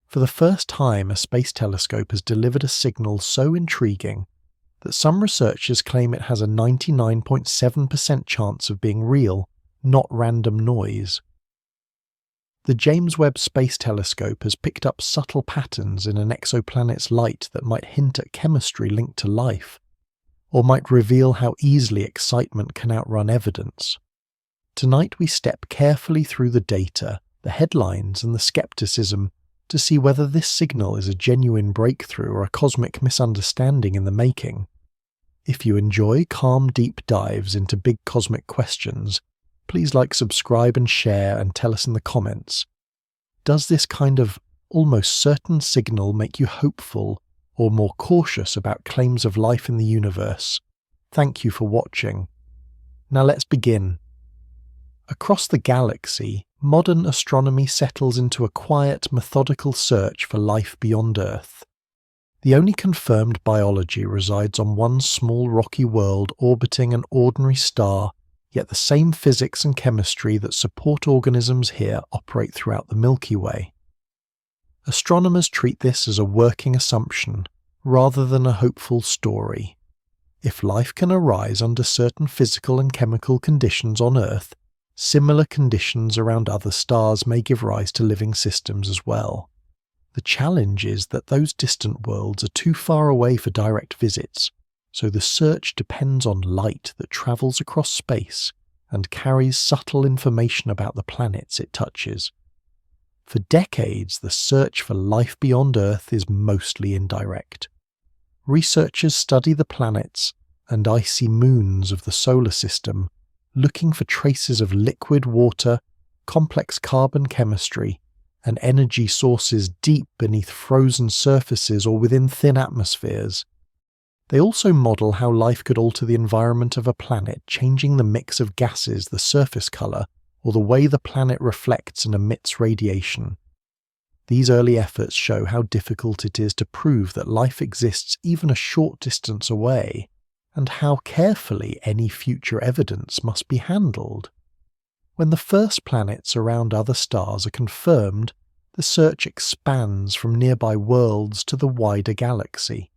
For the first time, a space telescope has delivered a signal so intriguing that some researchers claim it has a 99.7% chance of being real, not random noise. The James Webb Space Telescope has picked up subtle patterns in an exoplanet's light that might hint at chemistry linked to life, or might reveal how easily excitement can outrun evidence. Tonight we step carefully through the data, the headlines and the skepticism to see whether this signal is a genuine breakthrough or a cosmic misunderstanding in the making. If you enjoy calm deep dives into big cosmic questions, please like, subscribe and share and tell us in the comments. Does this kind of almost certain signal make you hopeful or more cautious about claims of life in the universe? Thank you for watching. Now let's begin. Across the galaxy, modern astronomy settles into a quiet, methodical search for life beyond Earth. The only confirmed biology resides on one small rocky world orbiting an ordinary star, yet the same physics and chemistry that support organisms here operate throughout the Milky Way. Astronomers treat this as a working assumption, rather than a hopeful story. If life can arise under certain physical and chemical conditions on Earth, similar conditions around other stars may give rise to living systems as well. The challenge is that those distant worlds are too far away for direct visits, so the search depends on light that travels across space and carries subtle information about the planets it touches. For decades, the search for life beyond Earth is mostly indirect. Researchers study the planets and icy moons of the solar system, looking for traces of liquid water, complex carbon chemistry, and energy sources deep beneath frozen surfaces or within thin atmospheres. They also model how life could alter the environment of a planet, changing the mix of gases, the surface color, or the way the planet reflects and emits radiation. These early efforts show how difficult it is to prove that life exists even a short distance away, and how carefully any future evidence must be handled. When the first planets around other stars are confirmed, the search expands from nearby worlds to the wider galaxy.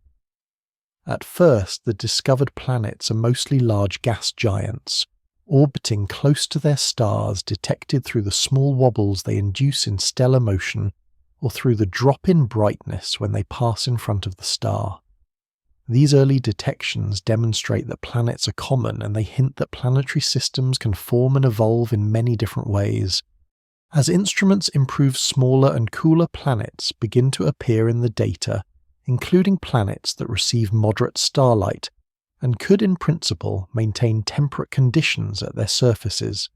At first, the discovered planets are mostly large gas giants, orbiting close to their stars, detected through the small wobbles they induce in stellar motion or through the drop in brightness when they pass in front of the star. These early detections demonstrate that planets are common, and they hint that planetary systems can form and evolve in many different ways. As instruments improve, smaller and cooler planets begin to appear in the data, including planets that receive moderate starlight and could in principle maintain temperate conditions at their surfaces.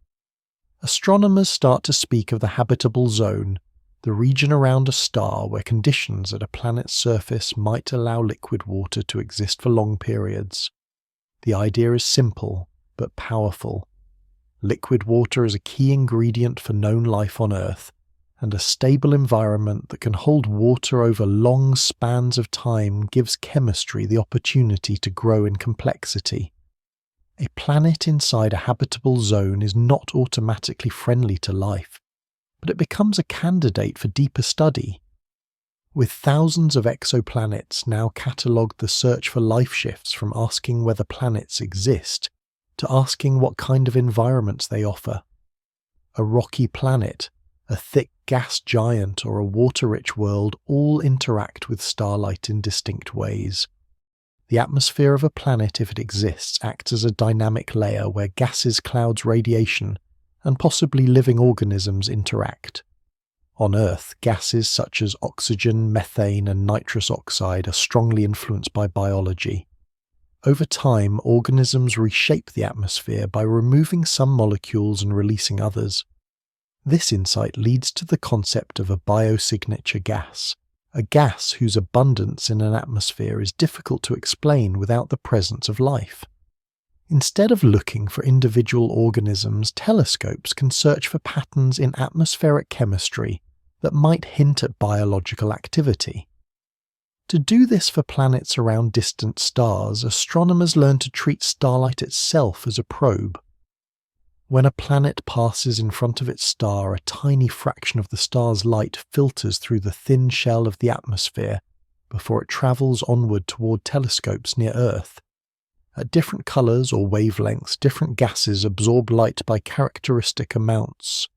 Astronomers start to speak of the habitable zone, the region around a star where conditions at a planet's surface might allow liquid water to exist for long periods. The idea is simple, but powerful. Liquid water is a key ingredient for known life on Earth, and a stable environment that can hold water over long spans of time gives chemistry the opportunity to grow in complexity. A planet inside a habitable zone is not automatically friendly to life, but it becomes a candidate for deeper study. With thousands of exoplanets now catalogued, the search for life shifts from asking whether planets exist to asking what kind of environments they offer. A rocky planet, a thick gas giant, or a water-rich world all interact with starlight in distinct ways. The atmosphere of a planet, if it exists, acts as a dynamic layer where gases, clouds, radiation, and possibly living organisms interact. On Earth, gases such as oxygen, methane, and nitrous oxide are strongly influenced by biology. Over time, organisms reshape the atmosphere by removing some molecules and releasing others. This insight leads to the concept of a biosignature gas, a gas whose abundance in an atmosphere is difficult to explain without the presence of life. Instead of looking for individual organisms, telescopes can search for patterns in atmospheric chemistry that might hint at biological activity. To do this for planets around distant stars, astronomers learn to treat starlight itself as a probe. When a planet passes in front of its star, a tiny fraction of the star's light filters through the thin shell of the atmosphere before it travels onward toward telescopes near Earth. At different colours or wavelengths, different gases absorb light by characteristic amounts.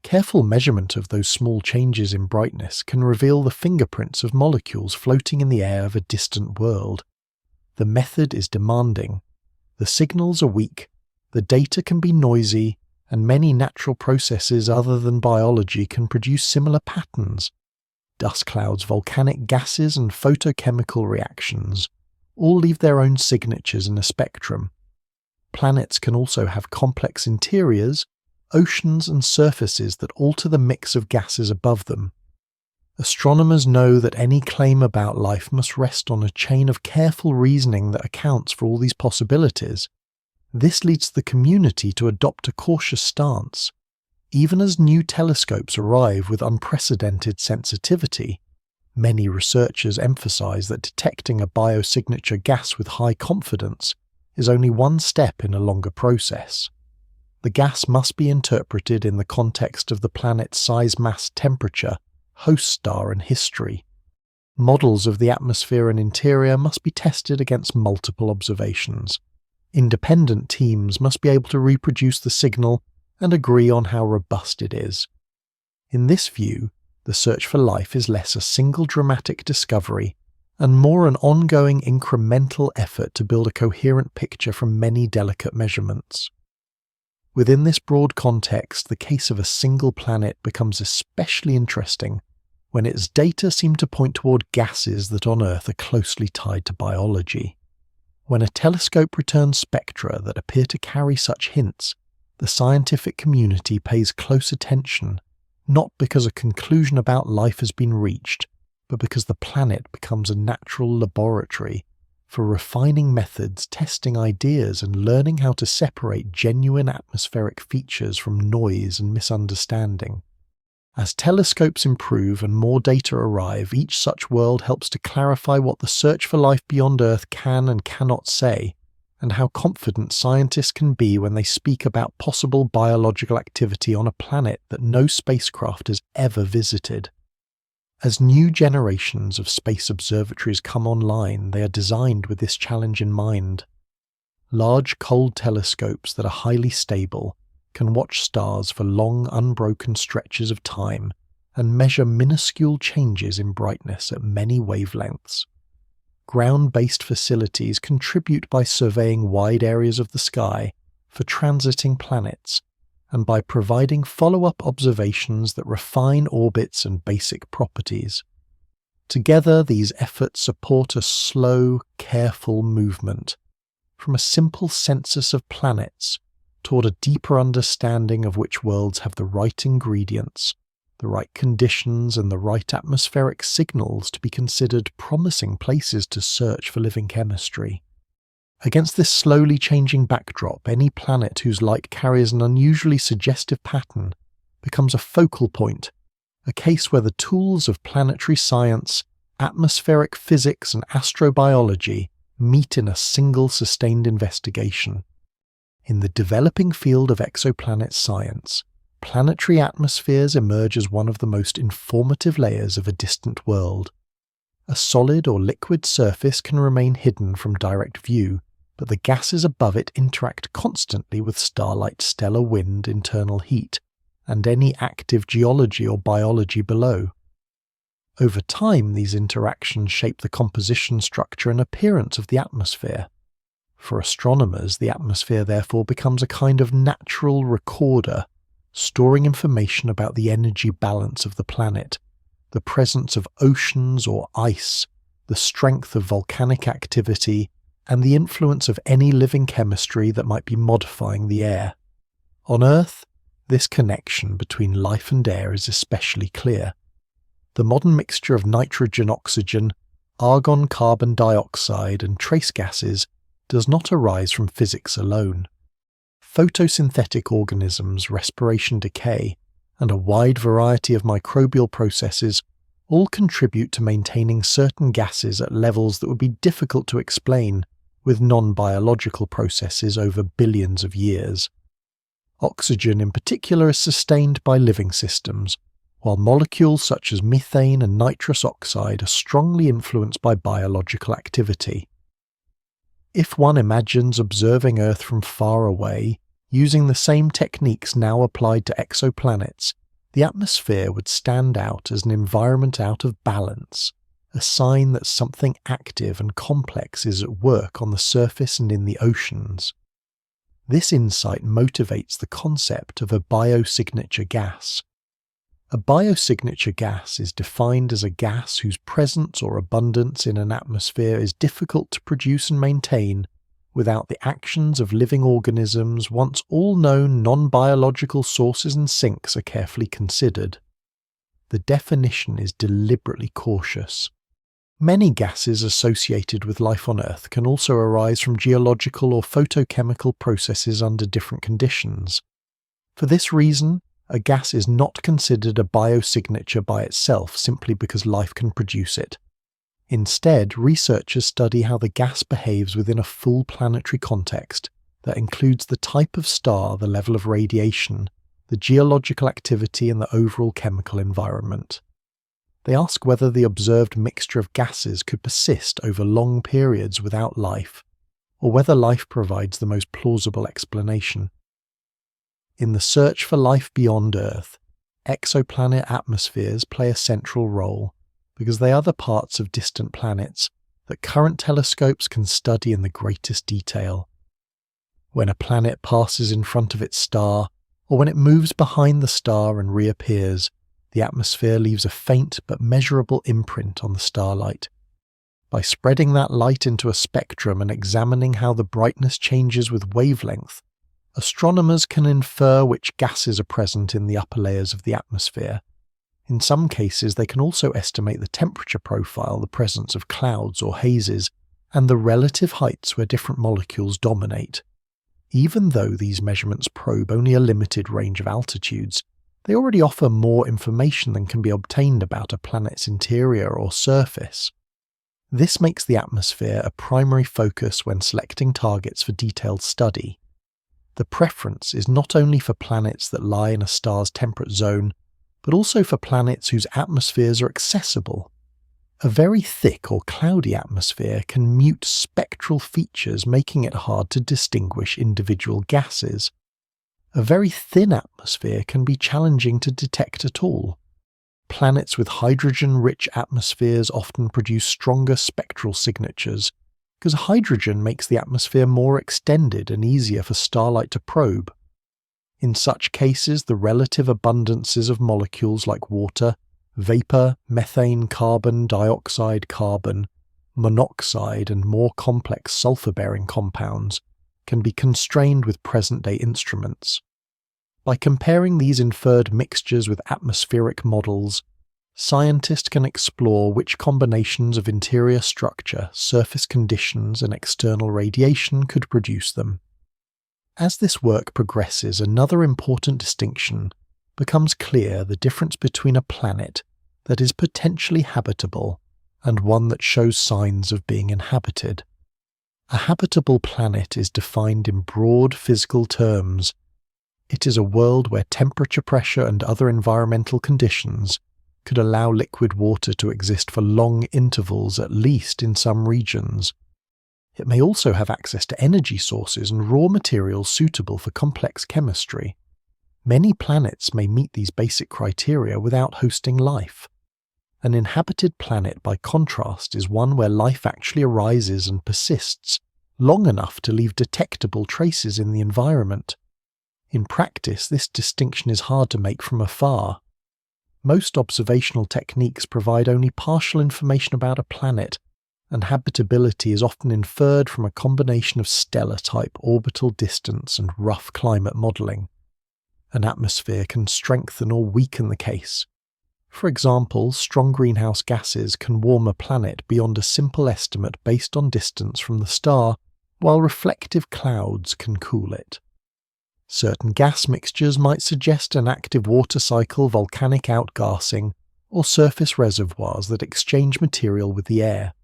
Careful measurement of those small changes in brightness can reveal the fingerprints of molecules floating in the air of a distant world. The method is demanding. The signals are weak, the data can be noisy, and many natural processes other than biology can produce similar patterns. Dust clouds, volcanic gases, and photochemical reactions all leave their own signatures in a spectrum. Planets can also have complex interiors, oceans, and surfaces that alter the mix of gases above them. Astronomers know that any claim about life must rest on a chain of careful reasoning that accounts for all these possibilities. This leads the community to adopt a cautious stance. Even as new telescopes arrive with unprecedented sensitivity, many researchers emphasize that detecting a biosignature gas with high confidence is only one step in a longer process. The gas must be interpreted in the context of the planet's size, mass, temperature, host star, and history. Models of the atmosphere and interior must be tested against multiple observations. Independent teams must be able to reproduce the signal and agree on how robust it is. In this view, the search for life is less a single dramatic discovery and more an ongoing incremental effort to build a coherent picture from many delicate measurements. Within this broad context, the case of a single planet becomes especially interesting when its data seem to point toward gases that on Earth are closely tied to biology. When a telescope returns spectra that appear to carry such hints, the scientific community pays close attention, not because a conclusion about life has been reached, but because the planet becomes a natural laboratory for refining methods, testing ideas, and learning how to separate genuine atmospheric features from noise and misunderstanding. As telescopes improve and more data arrive, each such world helps to clarify what the search for life beyond Earth can and cannot say, and how confident scientists can be when they speak about possible biological activity on a planet that no spacecraft has ever visited. As new generations of space observatories come online, they are designed with this challenge in mind. Large cold telescopes that are highly stable can watch stars for long unbroken stretches of time and measure minuscule changes in brightness at many wavelengths. Ground-based facilities contribute by surveying wide areas of the sky for transiting planets and by providing follow-up observations that refine orbits and basic properties. Together, these efforts support a slow, careful movement from a simple census of planets toward a deeper understanding of which worlds have the right ingredients, the right conditions, and the right atmospheric signals to be considered promising places to search for living chemistry. Against this slowly changing backdrop, any planet whose light carries an unusually suggestive pattern becomes a focal point, a case where the tools of planetary science, atmospheric physics, and astrobiology meet in a single sustained investigation. In the developing field of exoplanet science, planetary atmospheres emerge as one of the most informative layers of a distant world. A solid or liquid surface can remain hidden from direct view, but the gases above it interact constantly with starlight, stellar wind, internal heat, and any active geology or biology below. Over time, these interactions shape the composition, structure, and appearance of the atmosphere. For astronomers, the atmosphere therefore becomes a kind of natural recorder, storing information about the energy balance of the planet, the presence of oceans or ice, the strength of volcanic activity, and the influence of any living chemistry that might be modifying the air. On Earth, this connection between life and air is especially clear. The modern mixture of nitrogen-oxygen, argon-carbon dioxide, and trace gases does not arise from physics alone. Photosynthetic organisms, respiration decay, and a wide variety of microbial processes all contribute to maintaining certain gases at levels that would be difficult to explain with non-biological processes over billions of years. Oxygen in particular is sustained by living systems, while molecules such as methane and nitrous oxide are strongly influenced by biological activity. If one imagines observing Earth from far away, using the same techniques now applied to exoplanets, the atmosphere would stand out as an environment out of balance, a sign that something active and complex is at work on the surface and in the oceans. This insight motivates the concept of a biosignature gas. A biosignature gas is defined as a gas whose presence or abundance in an atmosphere is difficult to produce and maintain without the actions of living organisms once all known non-biological sources and sinks are carefully considered. The definition is deliberately cautious. Many gases associated with life on Earth can also arise from geological or photochemical processes under different conditions. For this reason, a gas is not considered a biosignature by itself simply because life can produce it. Instead, researchers study how the gas behaves within a full planetary context that includes the type of star, the level of radiation, the geological activity, and the overall chemical environment. They ask whether the observed mixture of gases could persist over long periods without life, or whether life provides the most plausible explanation. In the search for life beyond Earth, exoplanet atmospheres play a central role because they are the parts of distant planets that current telescopes can study in the greatest detail. When a planet passes in front of its star, or when it moves behind the star and reappears, the atmosphere leaves a faint but measurable imprint on the starlight. By spreading that light into a spectrum and examining how the brightness changes with wavelength, astronomers can infer which gases are present in the upper layers of the atmosphere. In some cases, they can also estimate the temperature profile, the presence of clouds or hazes, and the relative heights where different molecules dominate. Even though these measurements probe only a limited range of altitudes, they already offer more information than can be obtained about a planet's interior or surface. This makes the atmosphere a primary focus when selecting targets for detailed study. The preference is not only for planets that lie in a star's temperate zone, but also for planets whose atmospheres are accessible. A very thick or cloudy atmosphere can mute spectral features, making it hard to distinguish individual gases. A very thin atmosphere can be challenging to detect at all. Planets with hydrogen-rich atmospheres often produce stronger spectral signatures, because hydrogen makes the atmosphere more extended and easier for starlight to probe. In such cases, the relative abundances of molecules like water, vapor, methane, carbon dioxide, carbon, monoxide, and more complex sulfur-bearing compounds can be constrained with present-day instruments. By comparing these inferred mixtures with atmospheric models, scientists can explore which combinations of interior structure, surface conditions, and external radiation could produce them. As this work progresses, another important distinction becomes clear: the difference between a planet that is potentially habitable and one that shows signs of being inhabited. A habitable planet is defined in broad physical terms. It is a world where temperature, pressure, and other environmental conditions could allow liquid water to exist for long intervals, at least in some regions. It may also have access to energy sources and raw materials suitable for complex chemistry. Many planets may meet these basic criteria without hosting life. An inhabited planet, by contrast, is one where life actually arises and persists long enough to leave detectable traces in the environment. In practice, this distinction is hard to make from afar. Most observational techniques provide only partial information about a planet, and habitability is often inferred from a combination of stellar-type orbital distance and rough climate modelling. An atmosphere can strengthen or weaken the case. For example, strong greenhouse gases can warm a planet beyond a simple estimate based on distance from the star, while reflective clouds can cool it. Certain gas mixtures might suggest an active water cycle, volcanic outgassing, or surface reservoirs that exchange material with the air.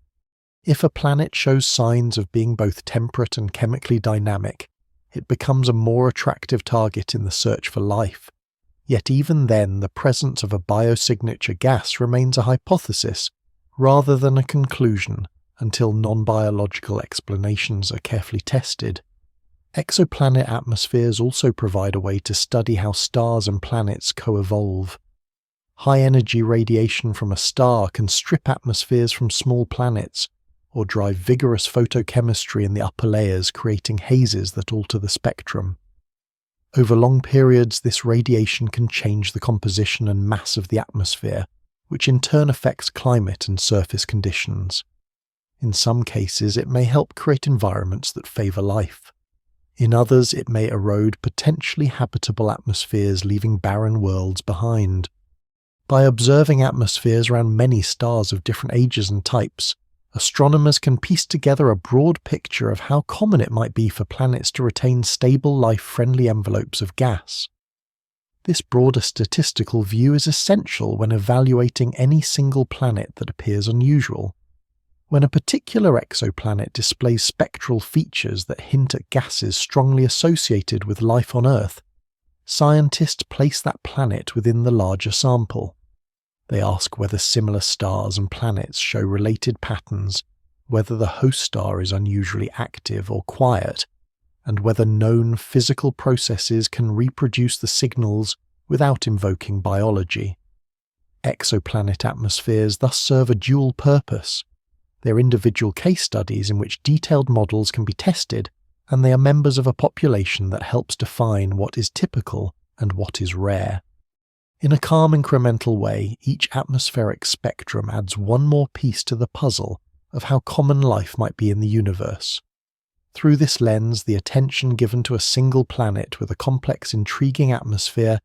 If a planet shows signs of being both temperate and chemically dynamic, it becomes a more attractive target in the search for life. Yet even then, the presence of a biosignature gas remains a hypothesis rather than a conclusion until non-biological explanations are carefully tested. Exoplanet atmospheres also provide a way to study how stars and planets co-evolve. High-energy radiation from a star can strip atmospheres from small planets, or drive vigorous photochemistry in the upper layers, creating hazes that alter the spectrum. Over long periods, this radiation can change the composition and mass of the atmosphere, which in turn affects climate and surface conditions. In some cases, it may help create environments that favour life. In others, it may erode potentially habitable atmospheres, leaving barren worlds behind. By observing atmospheres around many stars of different ages and types, astronomers can piece together a broad picture of how common it might be for planets to retain stable, life-friendly envelopes of gas. This broader statistical view is essential when evaluating any single planet that appears unusual. When a particular exoplanet displays spectral features that hint at gases strongly associated with life on Earth, scientists place that planet within the larger sample. They ask whether similar stars and planets show related patterns, whether the host star is unusually active or quiet, and whether known physical processes can reproduce the signals without invoking biology. Exoplanet atmospheres thus serve a dual purpose. They're individual case studies in which detailed models can be tested, and they are members of a population that helps define what is typical and what is rare. In a calm, incremental way, each atmospheric spectrum adds one more piece to the puzzle of how common life might be in the universe. Through this lens, the attention given to a single planet with a complex, intriguing atmosphere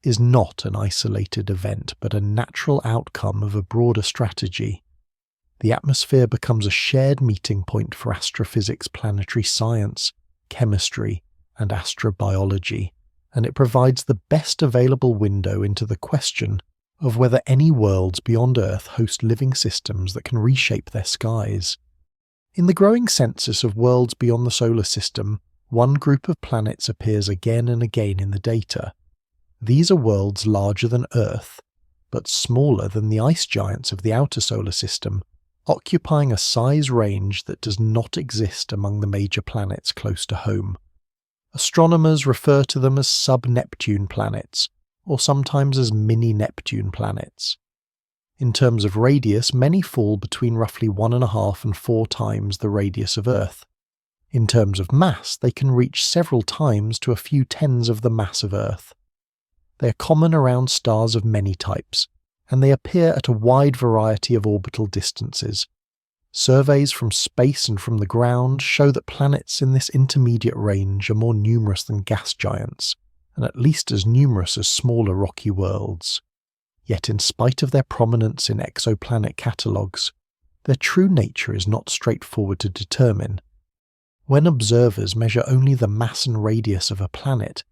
is not an isolated event, but a natural outcome of a broader strategy. The atmosphere becomes a shared meeting point for astrophysics, planetary science, chemistry, and astrobiology, and it provides the best available window into the question of whether any worlds beyond Earth host living systems that can reshape their skies. In the growing census of worlds beyond the solar system, one group of planets appears again and again in the data. These are worlds larger than Earth, but smaller than the ice giants of the outer solar system, occupying a size range that does not exist among the major planets close to home. Astronomers refer to them as sub-Neptune planets, or sometimes as mini-Neptune planets. In terms of radius, many fall between roughly 1.5 and 4 times the radius of Earth. In terms of mass, they can reach several times to a few tens of the mass of Earth. They are common around stars of many types, and they appear at a wide variety of orbital distances. Surveys from space and from the ground show that planets in this intermediate range are more numerous than gas giants, and at least as numerous as smaller rocky worlds. Yet in spite of their prominence in exoplanet catalogues, their true nature is not straightforward to determine. When observers measure only the mass and radius of a planet,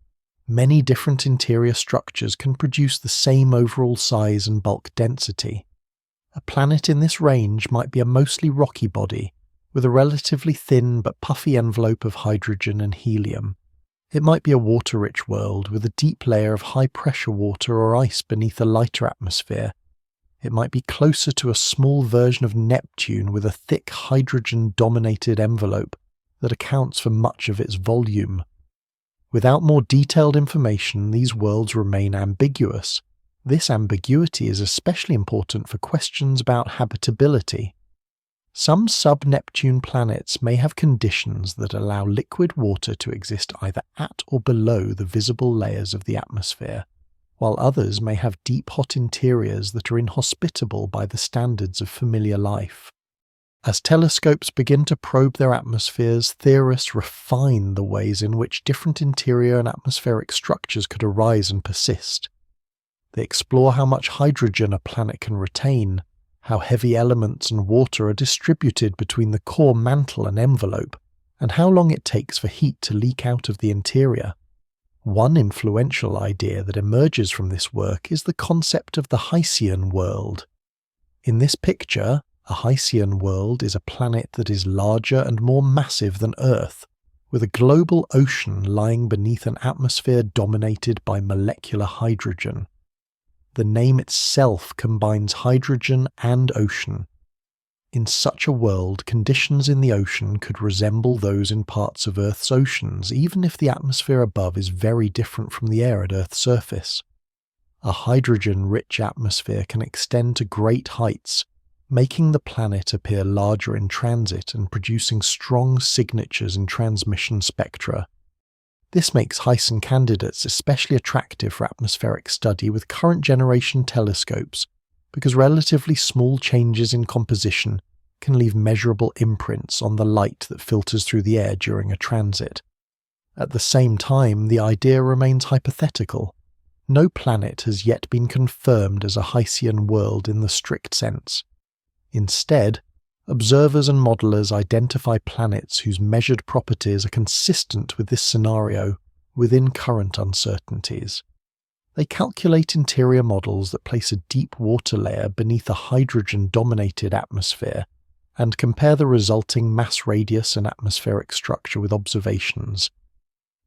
many different interior structures can produce the same overall size and bulk density. A planet in this range might be a mostly rocky body, with a relatively thin but puffy envelope of hydrogen and helium. It might be a water-rich world with a deep layer of high-pressure water or ice beneath a lighter atmosphere. It might be closer to a small version of Neptune with a thick hydrogen-dominated envelope that accounts for much of its volume. Without more detailed information, these worlds remain ambiguous. This ambiguity is especially important for questions about habitability. Some sub-Neptune planets may have conditions that allow liquid water to exist either at or below the visible layers of the atmosphere, while others may have deep hot interiors that are inhospitable by the standards of familiar life. As telescopes begin to probe their atmospheres, theorists refine the ways in which different interior and atmospheric structures could arise and persist. They explore how much hydrogen a planet can retain, how heavy elements and water are distributed between the core mantle and envelope, and how long it takes for heat to leak out of the interior. One influential idea that emerges from this work is the concept of the Hycean world. In this picture, a Hycean world is a planet that is larger and more massive than Earth, with a global ocean lying beneath an atmosphere dominated by molecular hydrogen. The name itself combines hydrogen and ocean. In such a world, conditions in the ocean could resemble those in parts of Earth's oceans, even if the atmosphere above is very different from the air at Earth's surface. A hydrogen-rich atmosphere can extend to great heights, making the planet appear larger in transit and producing strong signatures in transmission spectra. This makes Hyson candidates especially attractive for atmospheric study with current generation telescopes, because relatively small changes in composition can leave measurable imprints on the light that filters through the air during a transit. At the same time, the idea remains hypothetical. No planet has yet been confirmed as a Hysian world in the strict sense. Instead, observers and modelers identify planets whose measured properties are consistent with this scenario within current uncertainties. They calculate interior models that place a deep water layer beneath a hydrogen-dominated atmosphere and compare the resulting mass radius and atmospheric structure with observations.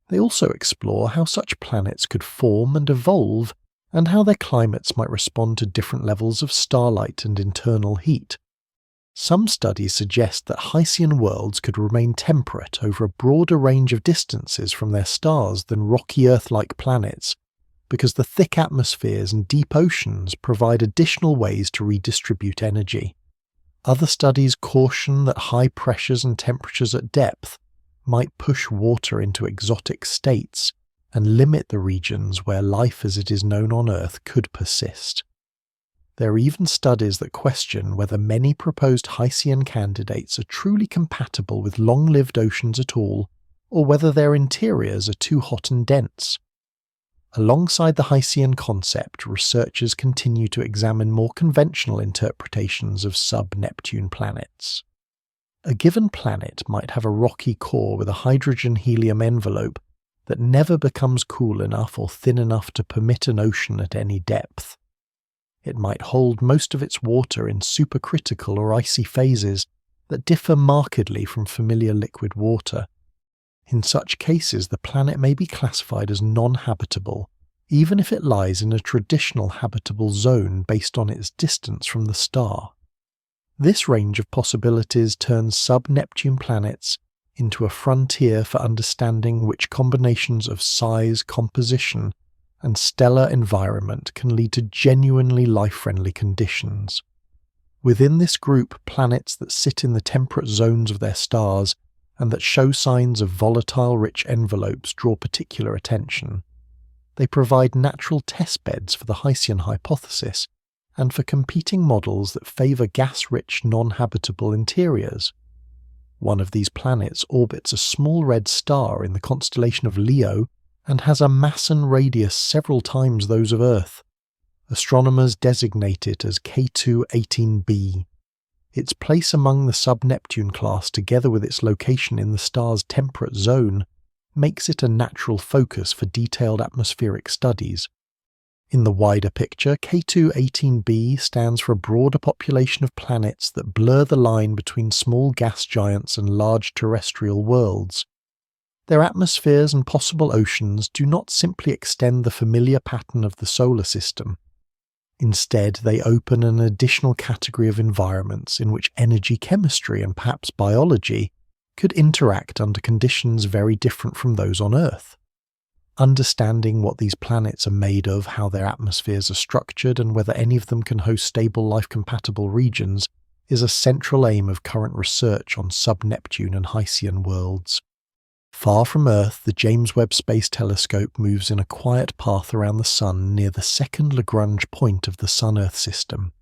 They also explore how such planets could form and evolve and how their climates might respond to different levels of starlight and internal heat. Some studies suggest that Hysian worlds could remain temperate over a broader range of distances from their stars than rocky Earth-like planets, because the thick atmospheres and deep oceans provide additional ways to redistribute energy. Other studies caution that high pressures and temperatures at depth might push water into exotic states and limit the regions where life as it is known on Earth could persist. There are even studies that question whether many proposed Hysian candidates are truly compatible with long-lived oceans at all, or whether their interiors are too hot and dense. Alongside the Hysian concept, researchers continue to examine more conventional interpretations of sub-Neptune planets. A given planet might have a rocky core with a hydrogen-helium envelope that never becomes cool enough or thin enough to permit an ocean at any depth. It might hold most of its water in supercritical or icy phases that differ markedly from familiar liquid water. In such cases, the planet may be classified as non-habitable, even if it lies in a traditional habitable zone based on its distance from the star. This range of possibilities turns sub-Neptune planets into a frontier for understanding which combinations of size, composition, and stellar environment can lead to genuinely life-friendly conditions. Within this group, planets that sit in the temperate zones of their stars and that show signs of volatile-rich envelopes draw particular attention. They provide natural testbeds for the Hysian hypothesis and for competing models that favour gas-rich, non-habitable interiors. One of these planets orbits a small red star in the constellation of Leo and has a mass and radius several times those of Earth. Astronomers designate it as K2-18b. Its place among the sub-Neptune class, together with its location in the star's temperate zone, makes it a natural focus for detailed atmospheric studies. In the wider picture, K2-18b stands for a broader population of planets that blur the line between small gas giants and large terrestrial worlds. Their atmospheres and possible oceans do not simply extend the familiar pattern of the solar system. Instead, they open an additional category of environments in which energy chemistry and perhaps biology could interact under conditions very different from those on Earth. Understanding what these planets are made of, how their atmospheres are structured, and whether any of them can host stable life-compatible regions is a central aim of current research on sub-Neptune and Hysian worlds. Far from Earth, the James Webb Space Telescope moves in a quiet path around the Sun near the second Lagrange point of the Sun-Earth system.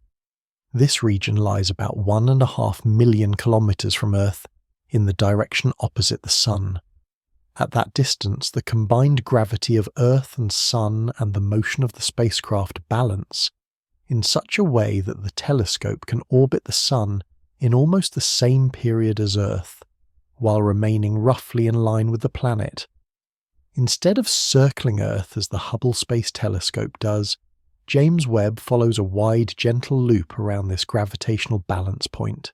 This region lies about 1.5 million kilometers from Earth, in the direction opposite the Sun. At that distance, the combined gravity of Earth and Sun and the motion of the spacecraft balance in such a way that the telescope can orbit the Sun in almost the same period as Earth, while remaining roughly in line with the planet. Instead of circling Earth as the Hubble Space Telescope does, James Webb follows a wide, gentle loop around this gravitational balance point.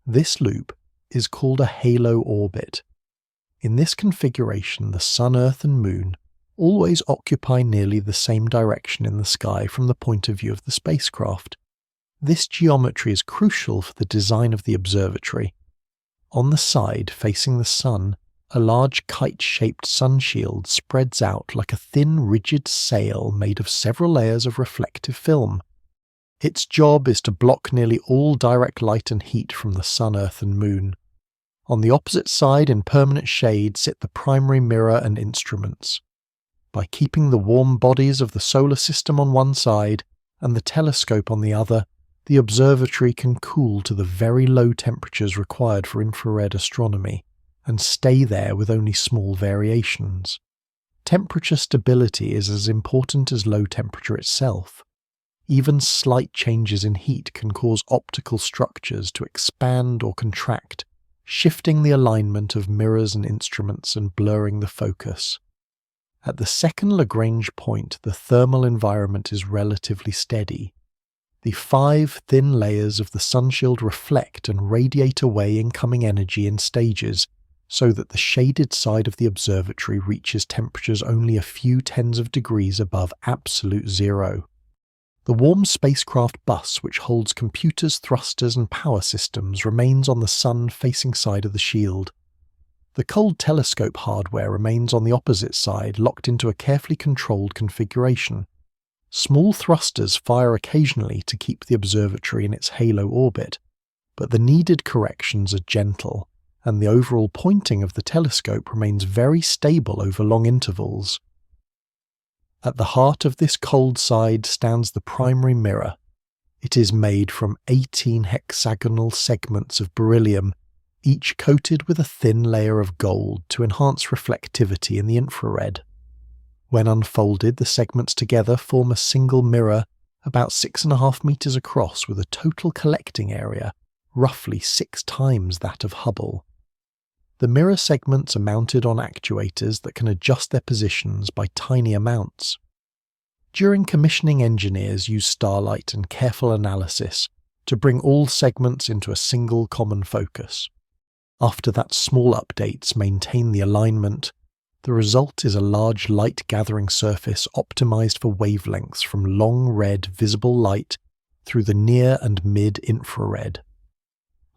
This loop is called a halo orbit. In this configuration, the Sun, Earth and Moon always occupy nearly the same direction in the sky from the point of view of the spacecraft. This geometry is crucial for the design of the observatory. On the side facing the Sun, a large kite-shaped sunshield spreads out like a thin, rigid sail made of several layers of reflective film. Its job is to block nearly all direct light and heat from the Sun, Earth and Moon. On the opposite side, in permanent shade, sit the primary mirror and instruments. By keeping the warm bodies of the solar system on one side and the telescope on the other, the observatory can cool to the very low temperatures required for infrared astronomy, and stay there with only small variations. Temperature stability is as important as low temperature itself. Even slight changes in heat can cause optical structures to expand or contract, shifting the alignment of mirrors and instruments and blurring the focus. At the second Lagrange point, the thermal environment is relatively steady. The 5 thin layers of the sunshield reflect and radiate away incoming energy in stages, so that the shaded side of the observatory reaches temperatures only a few tens of degrees above absolute zero. The warm spacecraft bus, which holds computers, thrusters and power systems, remains on the sun-facing side of the shield. The cold telescope hardware remains on the opposite side, locked into a carefully controlled configuration. Small thrusters fire occasionally to keep the observatory in its halo orbit, but the needed corrections are gentle, and the overall pointing of the telescope remains very stable over long intervals. At the heart of this cold side stands the primary mirror. It is made from 18 hexagonal segments of beryllium, each coated with a thin layer of gold to enhance reflectivity in the infrared. When unfolded, the segments together form a single mirror about 6.5 meters across, with a total collecting area roughly 6 times that of Hubble. The mirror segments are mounted on actuators that can adjust their positions by tiny amounts. During commissioning, engineers use starlight and careful analysis to bring all segments into a single common focus. After that, small updates maintain the alignment. The result is a large light-gathering surface optimized for wavelengths from long red visible light through the near and mid-infrared.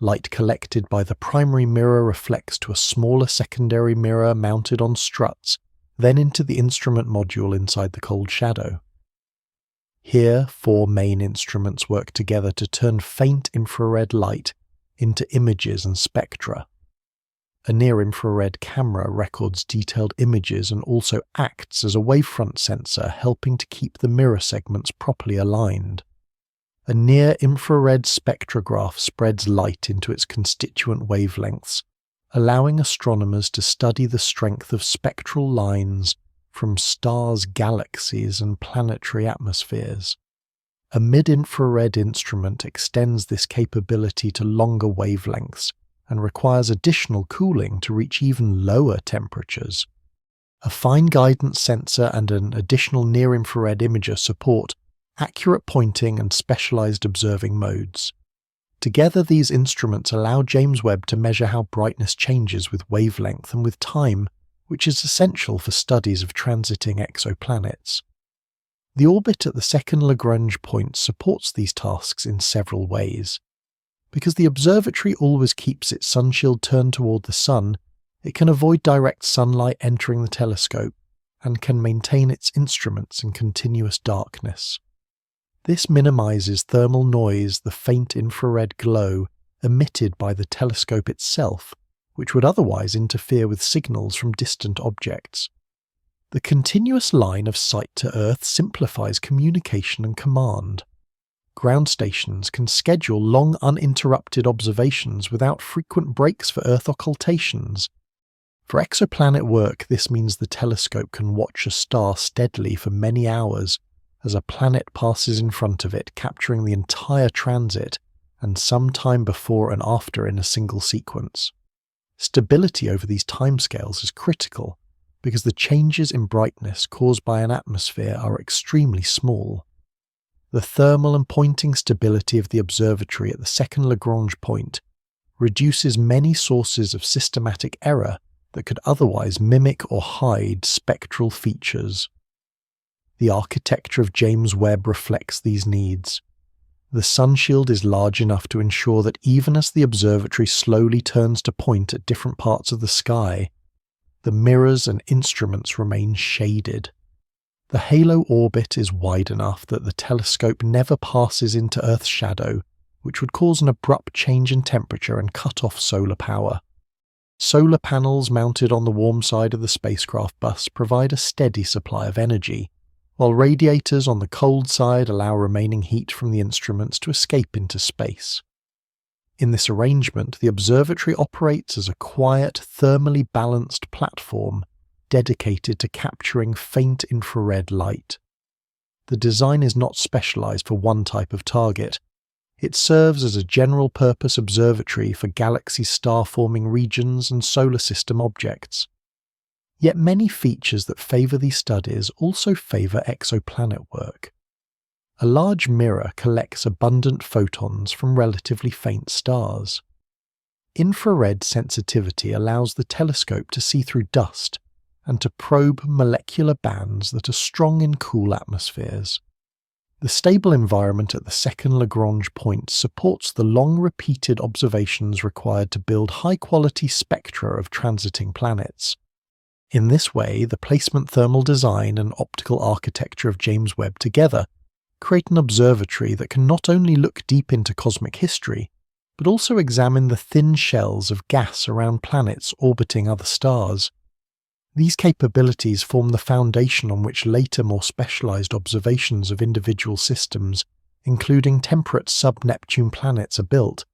Light collected by the primary mirror reflects to a smaller secondary mirror mounted on struts, then into the instrument module inside the cold shadow. Here, 4 main instruments work together to turn faint infrared light into images and spectra. A near-infrared camera records detailed images and also acts as a wavefront sensor, helping to keep the mirror segments properly aligned. A near-infrared spectrograph spreads light into its constituent wavelengths, allowing astronomers to study the strength of spectral lines from stars, galaxies, and planetary atmospheres. A mid-infrared instrument extends this capability to longer wavelengths and requires additional cooling to reach even lower temperatures. A fine guidance sensor and an additional near-infrared imager support accurate pointing and specialized observing modes. Together, these instruments allow James Webb to measure how brightness changes with wavelength and with time, which is essential for studies of transiting exoplanets. The orbit at the second Lagrange point supports these tasks in several ways. Because the observatory always keeps its sunshield turned toward the Sun, it can avoid direct sunlight entering the telescope and can maintain its instruments in continuous darkness. This minimizes thermal noise, the faint infrared glow emitted by the telescope itself, which would otherwise interfere with signals from distant objects. The continuous line of sight to Earth simplifies communication and command. Ground stations can schedule long uninterrupted observations without frequent breaks for Earth occultations. For exoplanet work, this means the telescope can watch a star steadily for many hours as a planet passes in front of it, capturing the entire transit and some time before and after in a single sequence. Stability over these timescales is critical because the changes in brightness caused by an atmosphere are extremely small. The thermal and pointing stability of the observatory at the second Lagrange point reduces many sources of systematic error that could otherwise mimic or hide spectral features. The architecture of James Webb reflects these needs. The sunshield is large enough to ensure that even as the observatory slowly turns to point at different parts of the sky, the mirrors and instruments remain shaded. The halo orbit is wide enough that the telescope never passes into Earth's shadow, which would cause an abrupt change in temperature and cut off solar power. Solar panels mounted on the warm side of the spacecraft bus provide a steady supply of energy, while radiators on the cold side allow remaining heat from the instruments to escape into space. In this arrangement, the observatory operates as a quiet, thermally balanced platform dedicated to capturing faint infrared light. The design is not specialized for one type of target. It serves as a general-purpose observatory for galaxy star-forming regions and solar system objects. Yet many features that favor these studies also favor exoplanet work. A large mirror collects abundant photons from relatively faint stars. Infrared sensitivity allows the telescope to see through dust and to probe molecular bands that are strong in cool atmospheres. The stable environment at the second Lagrange point supports the long-repeated observations required to build high-quality spectra of transiting planets. In this way, the placement thermal design and optical architecture of James Webb together create an observatory that can not only look deep into cosmic history, but also examine the thin shells of gas around planets orbiting other stars. These capabilities form the foundation on which later more specialized observations of individual systems, including temperate sub-Neptune planets, are built.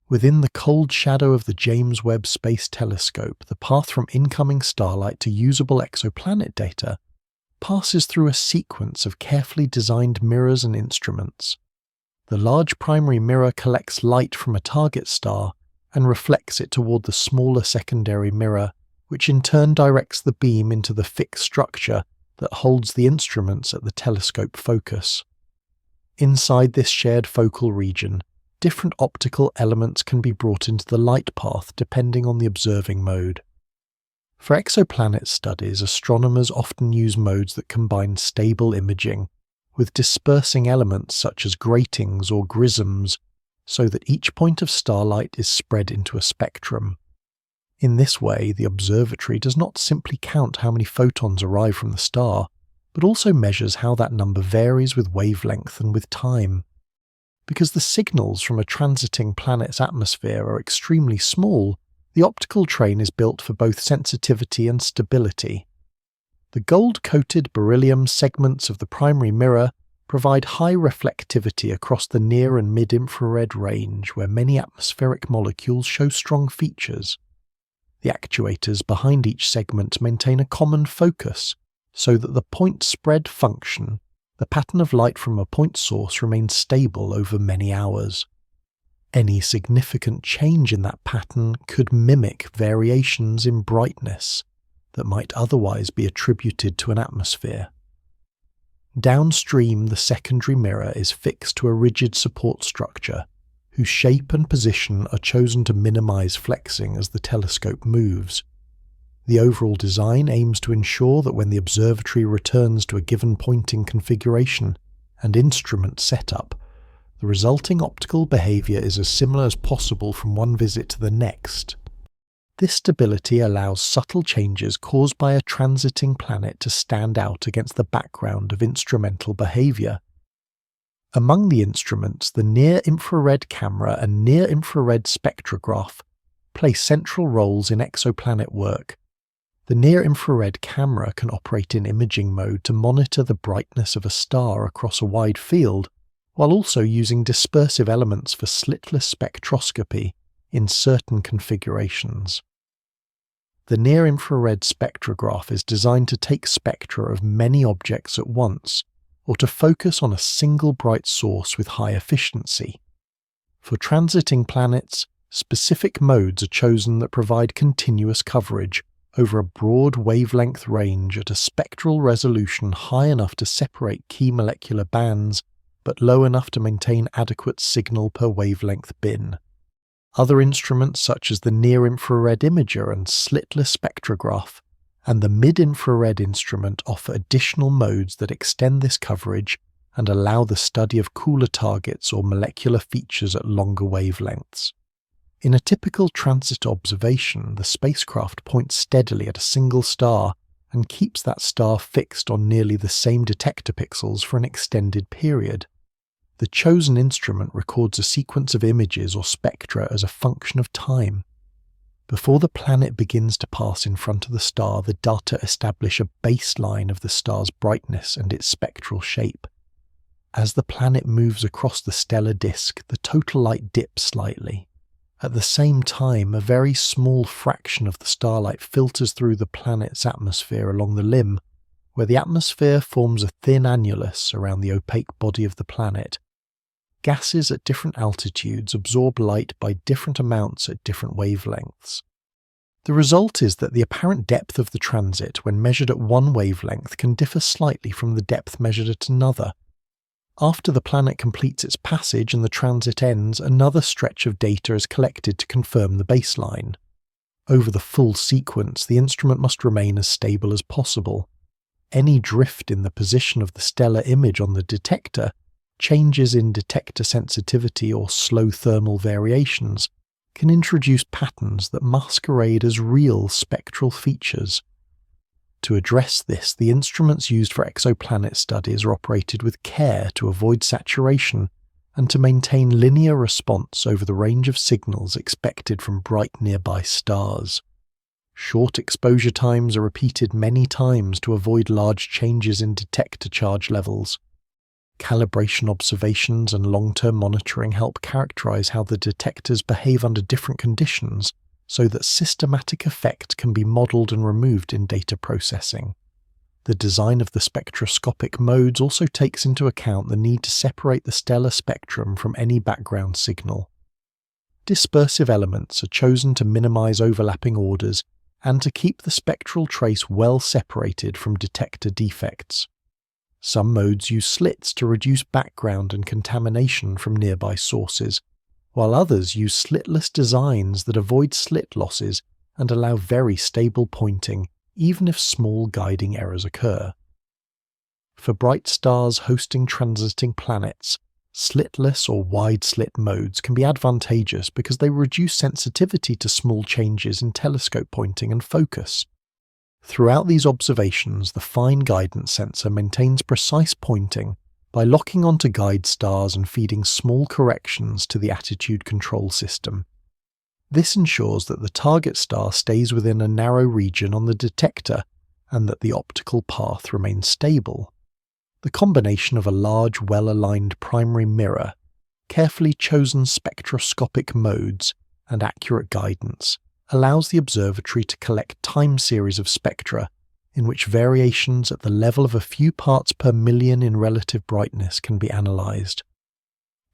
Within the cold shadow of the James Webb Space Telescope, the path from incoming starlight to usable exoplanet data passes through a sequence of carefully designed mirrors and instruments. The large primary mirror collects light from a target star and reflects it toward the smaller secondary mirror, which in turn directs the beam into the fixed structure that holds the instruments at the telescope focus. Inside this shared focal region, different optical elements can be brought into the light path depending on the observing mode. For exoplanet studies, astronomers often use modes that combine stable imaging with dispersing elements such as gratings or grisms, so that each point of starlight is spread into a spectrum. In this way, the observatory does not simply count how many photons arrive from the star, but also measures how that number varies with wavelength and with time. Because the signals from a transiting planet's atmosphere are extremely small, the optical train is built for both sensitivity and stability. The gold-coated beryllium segments of the primary mirror provide high reflectivity across the near and mid-infrared range where many atmospheric molecules show strong features. The actuators behind each segment maintain a common focus, so that the point spread function, the pattern of light from a point source, remains stable over many hours. Any significant change in that pattern could mimic variations in brightness that might otherwise be attributed to an atmosphere. Downstream, the secondary mirror is fixed to a rigid support structure, whose shape and position are chosen to minimize flexing as the telescope moves. The overall design aims to ensure that when the observatory returns to a given pointing configuration and instrument setup, the resulting optical behavior is as similar as possible from one visit to the next. This stability allows subtle changes caused by a transiting planet to stand out against the background of instrumental behavior. Among the instruments, the near-infrared camera and near-infrared spectrograph play central roles in exoplanet work. The near-infrared camera can operate in imaging mode to monitor the brightness of a star across a wide field, while also using dispersive elements for slitless spectroscopy in certain configurations. The near-infrared spectrograph is designed to take spectra of many objects at once, or to focus on a single bright source with high efficiency. For transiting planets, specific modes are chosen that provide continuous coverage over a broad wavelength range at a spectral resolution high enough to separate key molecular bands, but low enough to maintain adequate signal per wavelength bin. Other instruments such as the near-infrared imager and slitless spectrograph and the mid-infrared instrument offer additional modes that extend this coverage and allow the study of cooler targets or molecular features at longer wavelengths. In a typical transit observation, the spacecraft points steadily at a single star and keeps that star fixed on nearly the same detector pixels for an extended period. The chosen instrument records a sequence of images or spectra as a function of time. Before the planet begins to pass in front of the star, the data establish a baseline of the star's brightness and its spectral shape. As the planet moves across the stellar disk, the total light dips slightly. At the same time, a very small fraction of the starlight filters through the planet's atmosphere along the limb, where the atmosphere forms a thin annulus around the opaque body of the planet. Gases at different altitudes absorb light by different amounts at different wavelengths. The result is that the apparent depth of the transit, when measured at one wavelength, can differ slightly from the depth measured at another. After the planet completes its passage and the transit ends, another stretch of data is collected to confirm the baseline. Over the full sequence, the instrument must remain as stable as possible. Any drift in the position of the stellar image on the detector, changes in detector sensitivity or slow thermal variations, can introduce patterns that masquerade as real spectral features. To address this, the instruments used for exoplanet studies are operated with care to avoid saturation and to maintain linear response over the range of signals expected from bright nearby stars. Short exposure times are repeated many times to avoid large changes in detector charge levels. Calibration observations and long-term monitoring help characterize how the detectors behave under different conditions, so that systematic effect can be modeled and removed in data processing. The design of the spectroscopic modes also takes into account the need to separate the stellar spectrum from any background signal. Dispersive elements are chosen to minimize overlapping orders and to keep the spectral trace well separated from detector defects. Some modes use slits to reduce background and contamination from nearby sources, while others use slitless designs that avoid slit losses and allow very stable pointing, even if small guiding errors occur. For bright stars hosting transiting planets, slitless or wide-slit modes can be advantageous because they reduce sensitivity to small changes in telescope pointing and focus. Throughout these observations, the fine guidance sensor maintains precise pointing by locking onto guide stars and feeding small corrections to the attitude control system. This ensures that the target star stays within a narrow region on the detector and that the optical path remains stable. The combination of a large, well-aligned primary mirror, carefully chosen spectroscopic modes, and accurate guidance allows the observatory to collect time series of spectra in which variations at the level of a few parts per million in relative brightness can be analysed.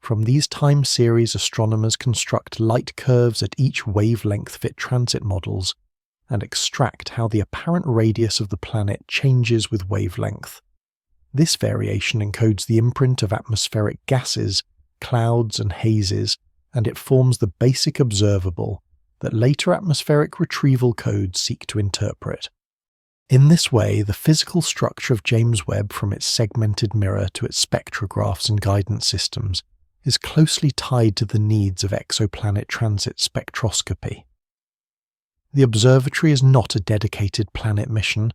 From these time series, astronomers construct light curves at each wavelength fit transit models and extract how the apparent radius of the planet changes with wavelength. This variation encodes the imprint of atmospheric gases, clouds and hazes, and it forms the basic observable that later atmospheric retrieval codes seek to interpret. In this way, the physical structure of James Webb, from its segmented mirror to its spectrographs and guidance systems, is closely tied to the needs of exoplanet transit spectroscopy. The observatory is not a dedicated planet mission,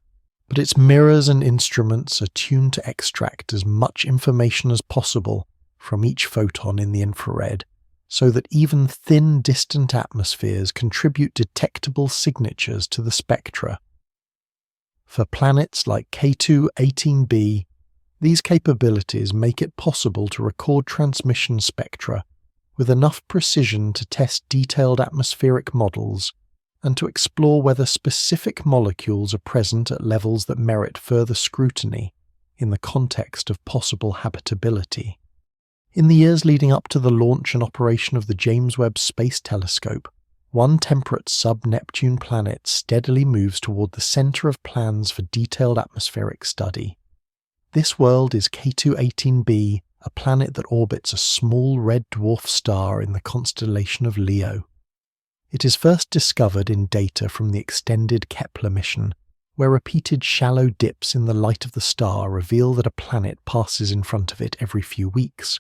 but its mirrors and instruments are tuned to extract as much information as possible from each photon in the infrared, so that even thin, distant atmospheres contribute detectable signatures to the spectra. For planets like K2-18b, these capabilities make it possible to record transmission spectra with enough precision to test detailed atmospheric models and to explore whether specific molecules are present at levels that merit further scrutiny in the context of possible habitability. In the years leading up to the launch and operation of the James Webb Space Telescope, one temperate sub-Neptune planet steadily moves toward the center of plans for detailed atmospheric study. This world is K2-18b, a planet that orbits a small red dwarf star in the constellation of Leo. It is first discovered in data from the extended Kepler mission, where repeated shallow dips in the light of the star reveal that a planet passes in front of it every few weeks.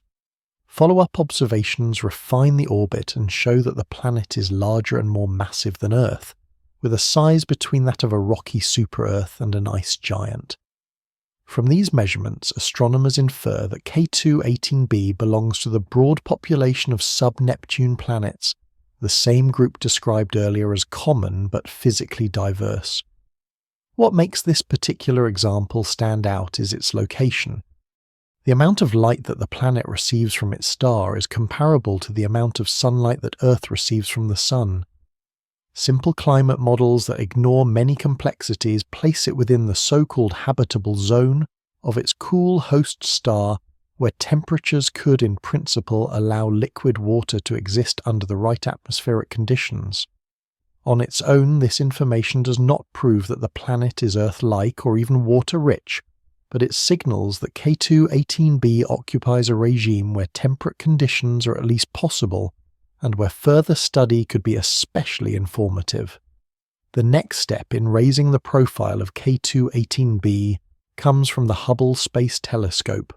Follow-up observations refine the orbit and show that the planet is larger and more massive than Earth, with a size between that of a rocky super-Earth and an ice giant. From these measurements, astronomers infer that K2-18b belongs to the broad population of sub-Neptune planets, the same group described earlier as common but physically diverse. What makes this particular example stand out is its location. The amount of light that the planet receives from its star is comparable to the amount of sunlight that Earth receives from the Sun. Simple climate models that ignore many complexities place it within the so-called habitable zone of its cool host star, where temperatures could in principle allow liquid water to exist under the right atmospheric conditions. On its own, this information does not prove that the planet is Earth-like or even water-rich, but it signals that K2-18b occupies a regime where temperate conditions are at least possible, and where further study could be especially informative. The next step in raising the profile of K2-18b comes from the Hubble Space Telescope.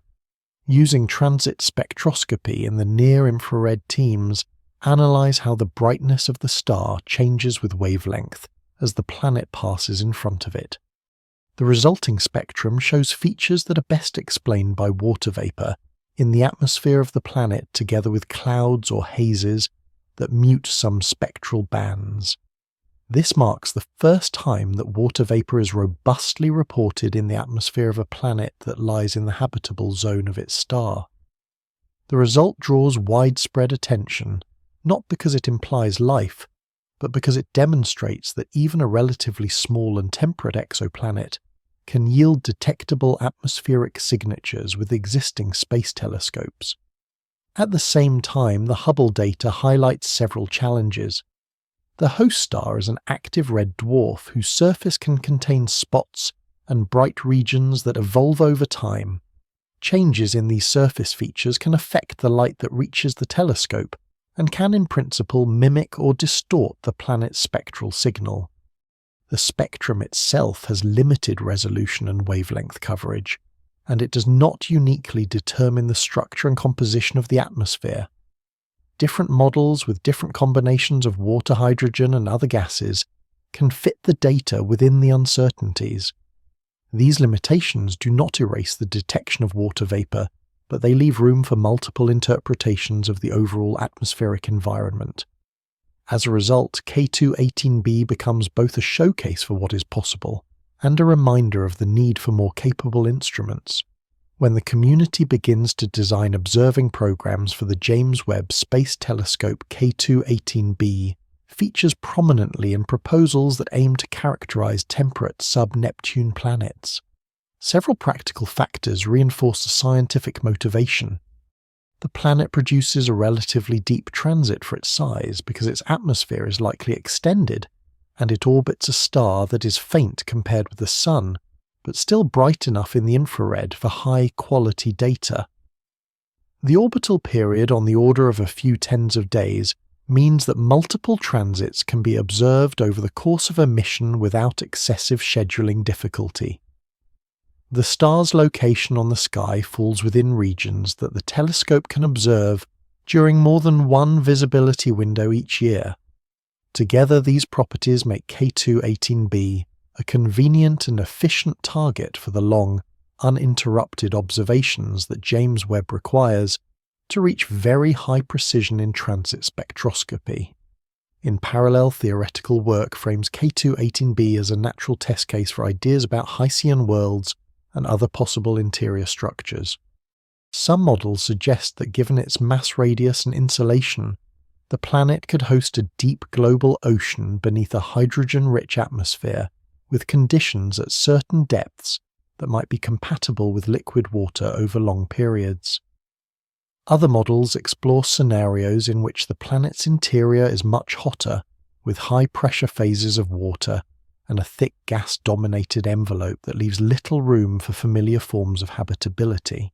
Using transit spectroscopy in the near-infrared teams, analyze how the brightness of the star changes with wavelength as the planet passes in front of it. The resulting spectrum shows features that are best explained by water vapor in the atmosphere of the planet, together with clouds or hazes that mute some spectral bands. This marks the first time that water vapor is robustly reported in the atmosphere of a planet that lies in the habitable zone of its star. The result draws widespread attention, not because it implies life, but because it demonstrates that even a relatively small and temperate exoplanet can yield detectable atmospheric signatures with existing space telescopes. At the same time, the Hubble data highlights several challenges. The host star is an active red dwarf whose surface can contain spots and bright regions that evolve over time. Changes in these surface features can affect the light that reaches the telescope and can in principle mimic or distort the planet's spectral signal. The spectrum itself has limited resolution and wavelength coverage, and it does not uniquely determine the structure and composition of the atmosphere. Different models with different combinations of water, hydrogen, and other gases can fit the data within the uncertainties. These limitations do not erase the detection of water vapor, but they leave room for multiple interpretations of the overall atmospheric environment. As a result, K2-18b becomes both a showcase for what is possible and a reminder of the need for more capable instruments. When the community begins to design observing programs for the James Webb Space Telescope, K2-18b features prominently in proposals that aim to characterize temperate sub-Neptune planets. Several practical factors reinforce the scientific motivation. The planet produces a relatively deep transit for its size because its atmosphere is likely extended, and it orbits a star that is faint compared with the Sun, but still bright enough in the infrared for high-quality data. The orbital period on the order of a few tens of days means that multiple transits can be observed over the course of a mission without excessive scheduling difficulty. The star's location on the sky falls within regions that the telescope can observe during more than one visibility window each year. Together, these properties make K2-18b a convenient and efficient target for the long, uninterrupted observations that James Webb requires to reach very high precision in transit spectroscopy. In parallel, theoretical work frames K2-18b as a natural test case for ideas about Hycean worlds and other possible interior structures. Some models suggest that given its mass radius and insulation, the planet could host a deep global ocean beneath a hydrogen-rich atmosphere with conditions at certain depths that might be compatible with liquid water over long periods. Other models explore scenarios in which the planet's interior is much hotter, with high-pressure phases of water and a thick gas-dominated envelope that leaves little room for familiar forms of habitability.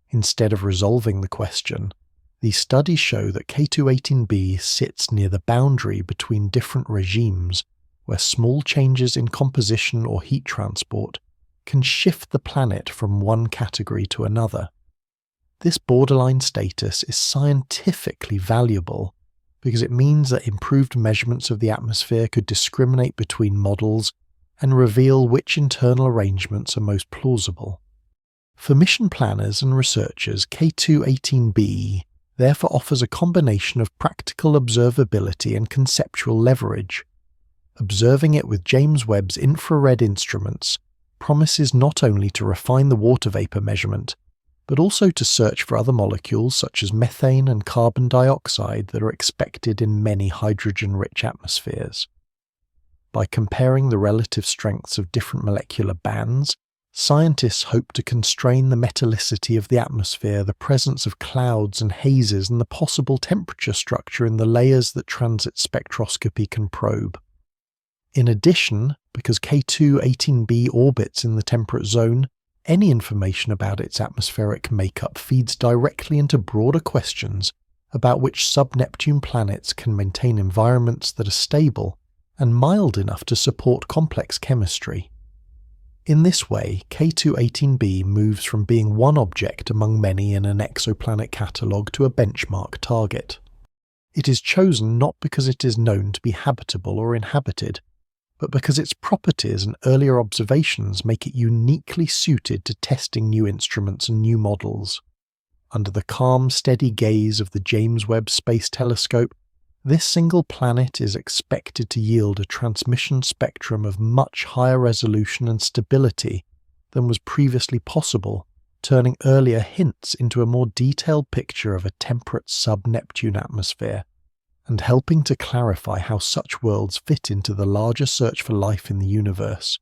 Instead of resolving the question, These studies show that K2-18b sits near the boundary between different regimes, where small changes in composition or heat transport can shift the planet from one category to another. This borderline status is scientifically valuable because it means that improved measurements of the atmosphere could discriminate between models and reveal which internal arrangements are most plausible. For mission planners and researchers, K2-18b therefore offers a combination of practical observability and conceptual leverage. Observing it with James Webb's infrared instruments promises not only to refine the water vapor measurement, but also to search for other molecules such as methane and carbon dioxide that are expected in many hydrogen-rich atmospheres. By comparing the relative strengths of different molecular bands, scientists hope to constrain the metallicity of the atmosphere, the presence of clouds and hazes, and the possible temperature structure in the layers that transit spectroscopy can probe. In addition, because K2-18b orbits in the temperate zone, any information about its atmospheric makeup feeds directly into broader questions about which sub-Neptune planets can maintain environments that are stable and mild enough to support complex chemistry. In this way, K2-18b moves from being one object among many in an exoplanet catalogue to a benchmark target. It is chosen not because it is known to be habitable or inhabited, but because its properties and earlier observations make it uniquely suited to testing new instruments and new models. Under the calm, steady gaze of the James Webb Space Telescope, this single planet is expected to yield a transmission spectrum of much higher resolution and stability than was previously possible, turning earlier hints into a more detailed picture of a temperate sub-Neptune atmosphere, and helping to clarify how such worlds fit into the larger search for life in the universe.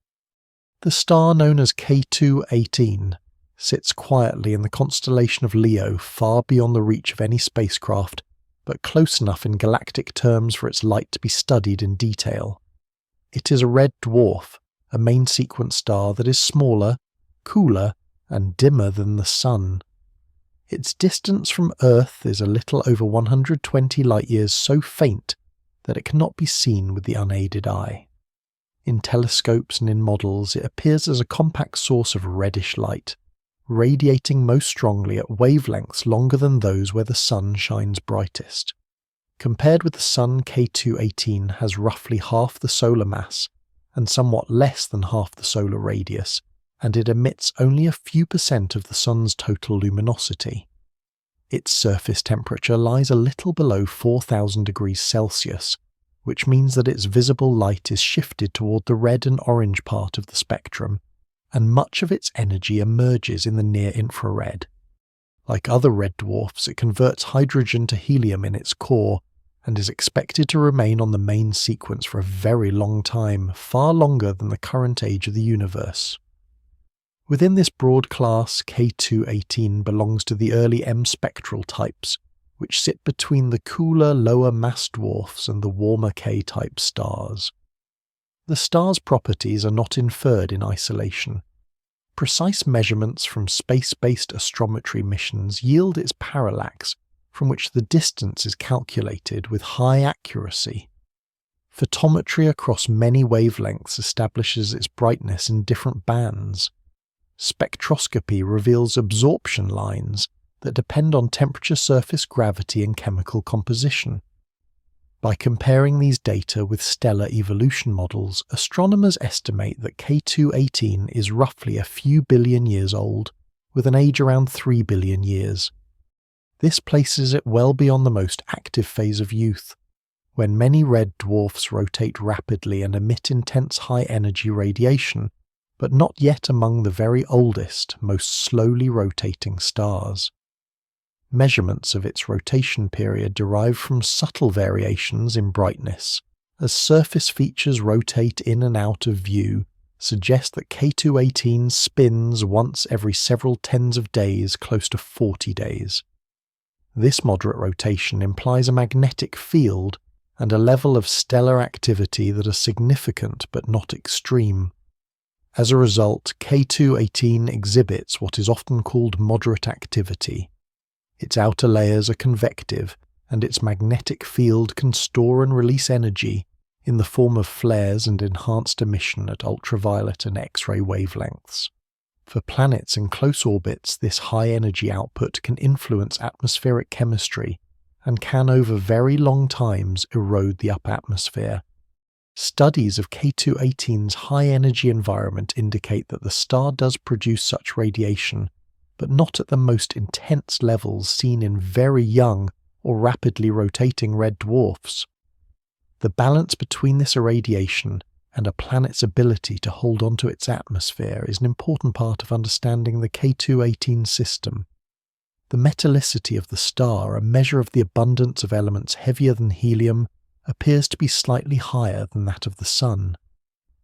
The star known as K2-18 sits quietly in the constellation of Leo, far beyond the reach of any spacecraft, but close enough in galactic terms for its light to be studied in detail. It is a red dwarf, a main sequence star that is smaller, cooler, and dimmer than the Sun. Its distance from Earth is a little over 120 light-years, so faint that it cannot be seen with the unaided eye. In telescopes and in models, it appears as a compact source of reddish light, radiating most strongly at wavelengths longer than those where the Sun shines brightest. Compared with the Sun, K2-18 has roughly half the solar mass and somewhat less than half the solar radius, and it emits only a few % of the Sun's total luminosity. Its surface temperature lies a little below 4,000 degrees Celsius, which means that its visible light is shifted toward the red and orange part of the spectrum, and much of its energy emerges in the near-infrared. Like other red dwarfs, it converts hydrogen to helium in its core, and is expected to remain on the main sequence for a very long time, far longer than the current age of the universe. Within this broad class, K2-18 belongs to the early M-spectral types, which sit between the cooler lower mass dwarfs and the warmer K-type stars. The star's properties are not inferred in isolation. Precise measurements from space-based astrometry missions yield its parallax, from which the distance is calculated with high accuracy. Photometry across many wavelengths establishes its brightness in different bands. Spectroscopy reveals absorption lines that depend on temperature, surface gravity, and chemical composition. By comparing these data with stellar evolution models, astronomers estimate that K2-18 is roughly a few billion years old, with an age around 3 billion years. This places it well beyond the most active phase of youth, when many red dwarfs rotate rapidly and emit intense high-energy radiation, but not yet among the very oldest, most slowly rotating stars. Measurements of its rotation period derive from subtle variations in brightness, as surface features rotate in and out of view, suggest that K2-18 spins once every several tens of days, close to 40 days. This moderate rotation implies a magnetic field and a level of stellar activity that are significant but not extreme. As a result, K2-18 exhibits what is often called moderate activity. Its outer layers are convective, and its magnetic field can store and release energy in the form of flares and enhanced emission at ultraviolet and X-ray wavelengths. For planets in close orbits, this high energy output can influence atmospheric chemistry and can over very long times erode the upper atmosphere. Studies of K2-18's high-energy environment indicate that the star does produce such radiation, but not at the most intense levels seen in very young or rapidly rotating red dwarfs. The balance between this irradiation and a planet's ability to hold onto its atmosphere is an important part of understanding the K2-18 system. The metallicity of the star, a measure of the abundance of elements heavier than helium, appears to be slightly higher than that of the Sun.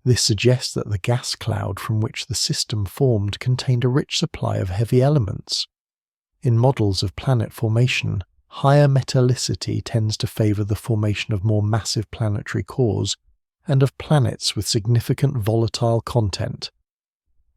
This suggests that the gas cloud from which the system formed contained a rich supply of heavy elements. In models of planet formation, higher metallicity tends to favour the formation of more massive planetary cores and of planets with significant volatile content.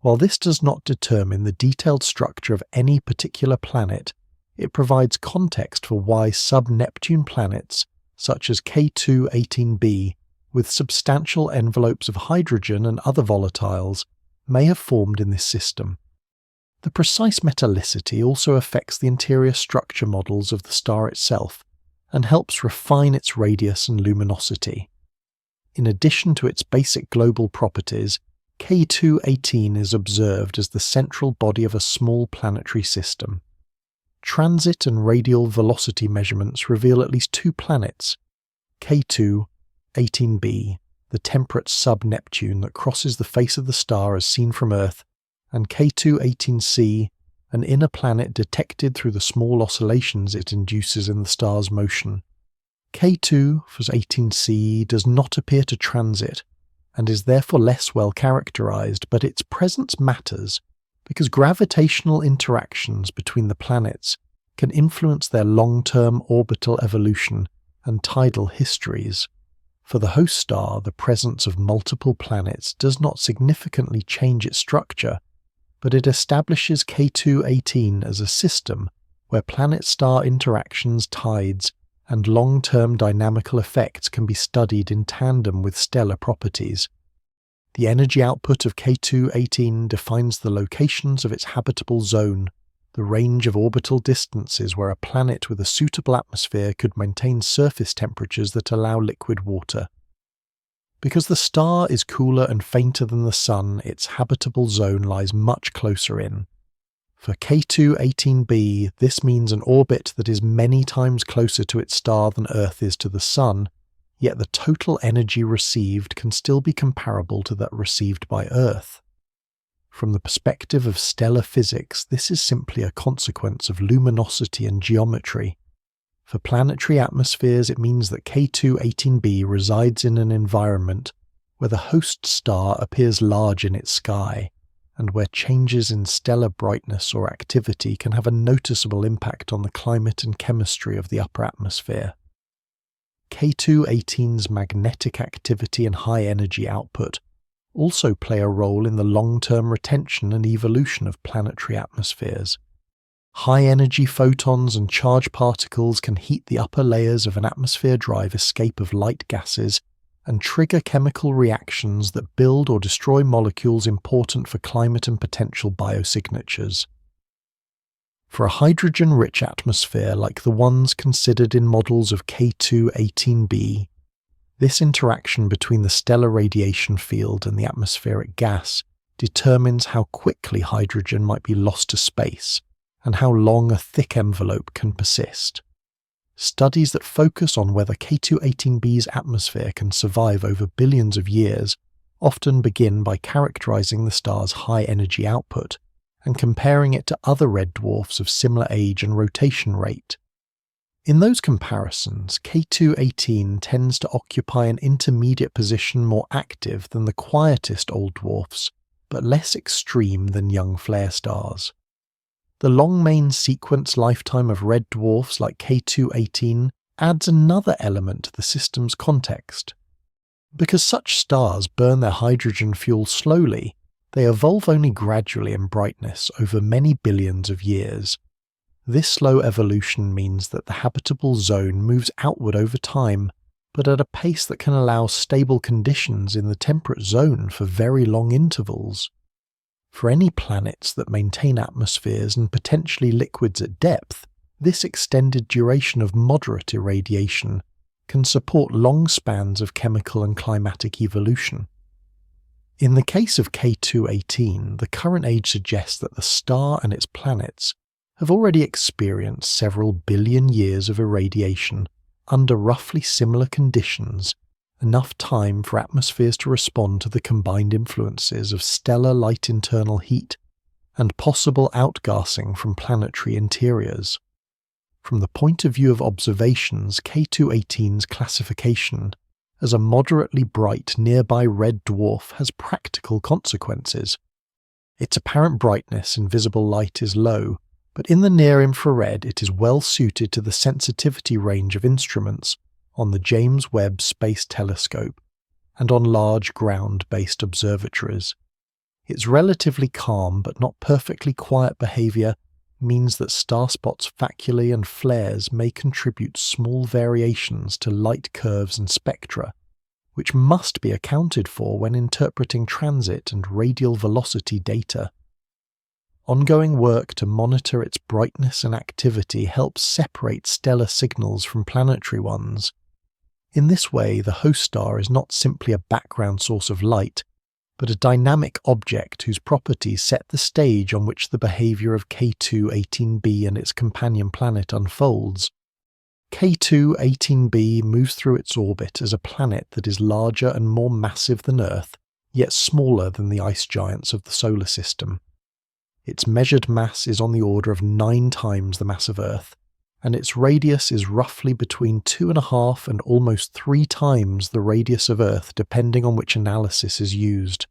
While this does not determine the detailed structure of any particular planet, it provides context for why sub-Neptune planets such as K2-18b, with substantial envelopes of hydrogen and other volatiles, may have formed in this system. The precise metallicity also affects the interior structure models of the star itself and helps refine its radius and luminosity. In addition to its basic global properties, K2-18 is observed as the central body of a small planetary system. Transit and radial velocity measurements reveal at least two planets, K2-18b, the temperate sub-Neptune that crosses the face of the star as seen from Earth, and K2-18c, an inner planet detected through the small oscillations it induces in the star's motion. K2-18c does not appear to transit, and is therefore less well characterized, but its presence matters because gravitational interactions between the planets can influence their long-term orbital evolution and tidal histories. For the host star, the presence of multiple planets does not significantly change its structure, but it establishes K2-18 as a system where planet-star interactions, tides, and long-term dynamical effects can be studied in tandem with stellar properties. The energy output of K2-18 defines the locations of its habitable zone, the range of orbital distances where a planet with a suitable atmosphere could maintain surface temperatures that allow liquid water. Because the star is cooler and fainter than the Sun, its habitable zone lies much closer in. For K2-18b, this means an orbit that is many times closer to its star than Earth is to the Sun, yet the total energy received can still be comparable to that received by Earth. From the perspective of stellar physics, this is simply a consequence of luminosity and geometry. For planetary atmospheres, it means that K2-18b resides in an environment where the host star appears large in its sky, and where changes in stellar brightness or activity can have a noticeable impact on the climate and chemistry of the upper atmosphere. K2-18's magnetic activity and high energy output also play a role in the long-term retention and evolution of planetary atmospheres. High-energy photons and charged particles can heat the upper layers of an atmosphere, drive escape of light gases, and trigger chemical reactions that build or destroy molecules important for climate and potential biosignatures. For a hydrogen-rich atmosphere like the ones considered in models of K2-18b, this interaction between the stellar radiation field and the atmospheric gas determines how quickly hydrogen might be lost to space and how long a thick envelope can persist. Studies that focus on whether K2-18b's atmosphere can survive over billions of years often begin by characterizing the star's high energy output and comparing it to other red dwarfs of similar age and rotation rate. In those comparisons, K2-18 tends to occupy an intermediate position more active than the quietest old dwarfs, but less extreme than young flare stars. The long main sequence lifetime of red dwarfs like K2-18 adds another element to the system's context. Because such stars burn their hydrogen fuel slowly, they evolve only gradually in brightness over many billions of years. This slow evolution means that the habitable zone moves outward over time, but at a pace that can allow stable conditions in the temperate zone for very long intervals. For any planets that maintain atmospheres and potentially liquids at depth, this extended duration of moderate irradiation can support long spans of chemical and climatic evolution. In the case of K2-18, the current age suggests that the star and its planets have already experienced several billion years of irradiation under roughly similar conditions, enough time for atmospheres to respond to the combined influences of stellar light internal heat and possible outgassing from planetary interiors. From the point of view of observations, K2-18's classification as a moderately bright nearby red dwarf has practical consequences. Its apparent brightness in visible light is low, but in the near-infrared it is well suited to the sensitivity range of instruments on the James Webb Space Telescope and on large ground-based observatories. Its relatively calm but not perfectly quiet behaviour means that star spots' faculae and flares may contribute small variations to light curves and spectra, which must be accounted for when interpreting transit and radial velocity data. Ongoing work to monitor its brightness and activity helps separate stellar signals from planetary ones. In this way, the host star is not simply a background source of light, but a dynamic object whose properties set the stage on which the behaviour of K2-18b and its companion planet unfolds. K2-18b moves through its orbit as a planet that is larger and more massive than Earth, yet smaller than the ice giants of the solar system. Its measured mass is on the order of 9 times the mass of Earth, and its radius is roughly between 2.5 and almost 3 times the radius of Earth depending on which analysis is used.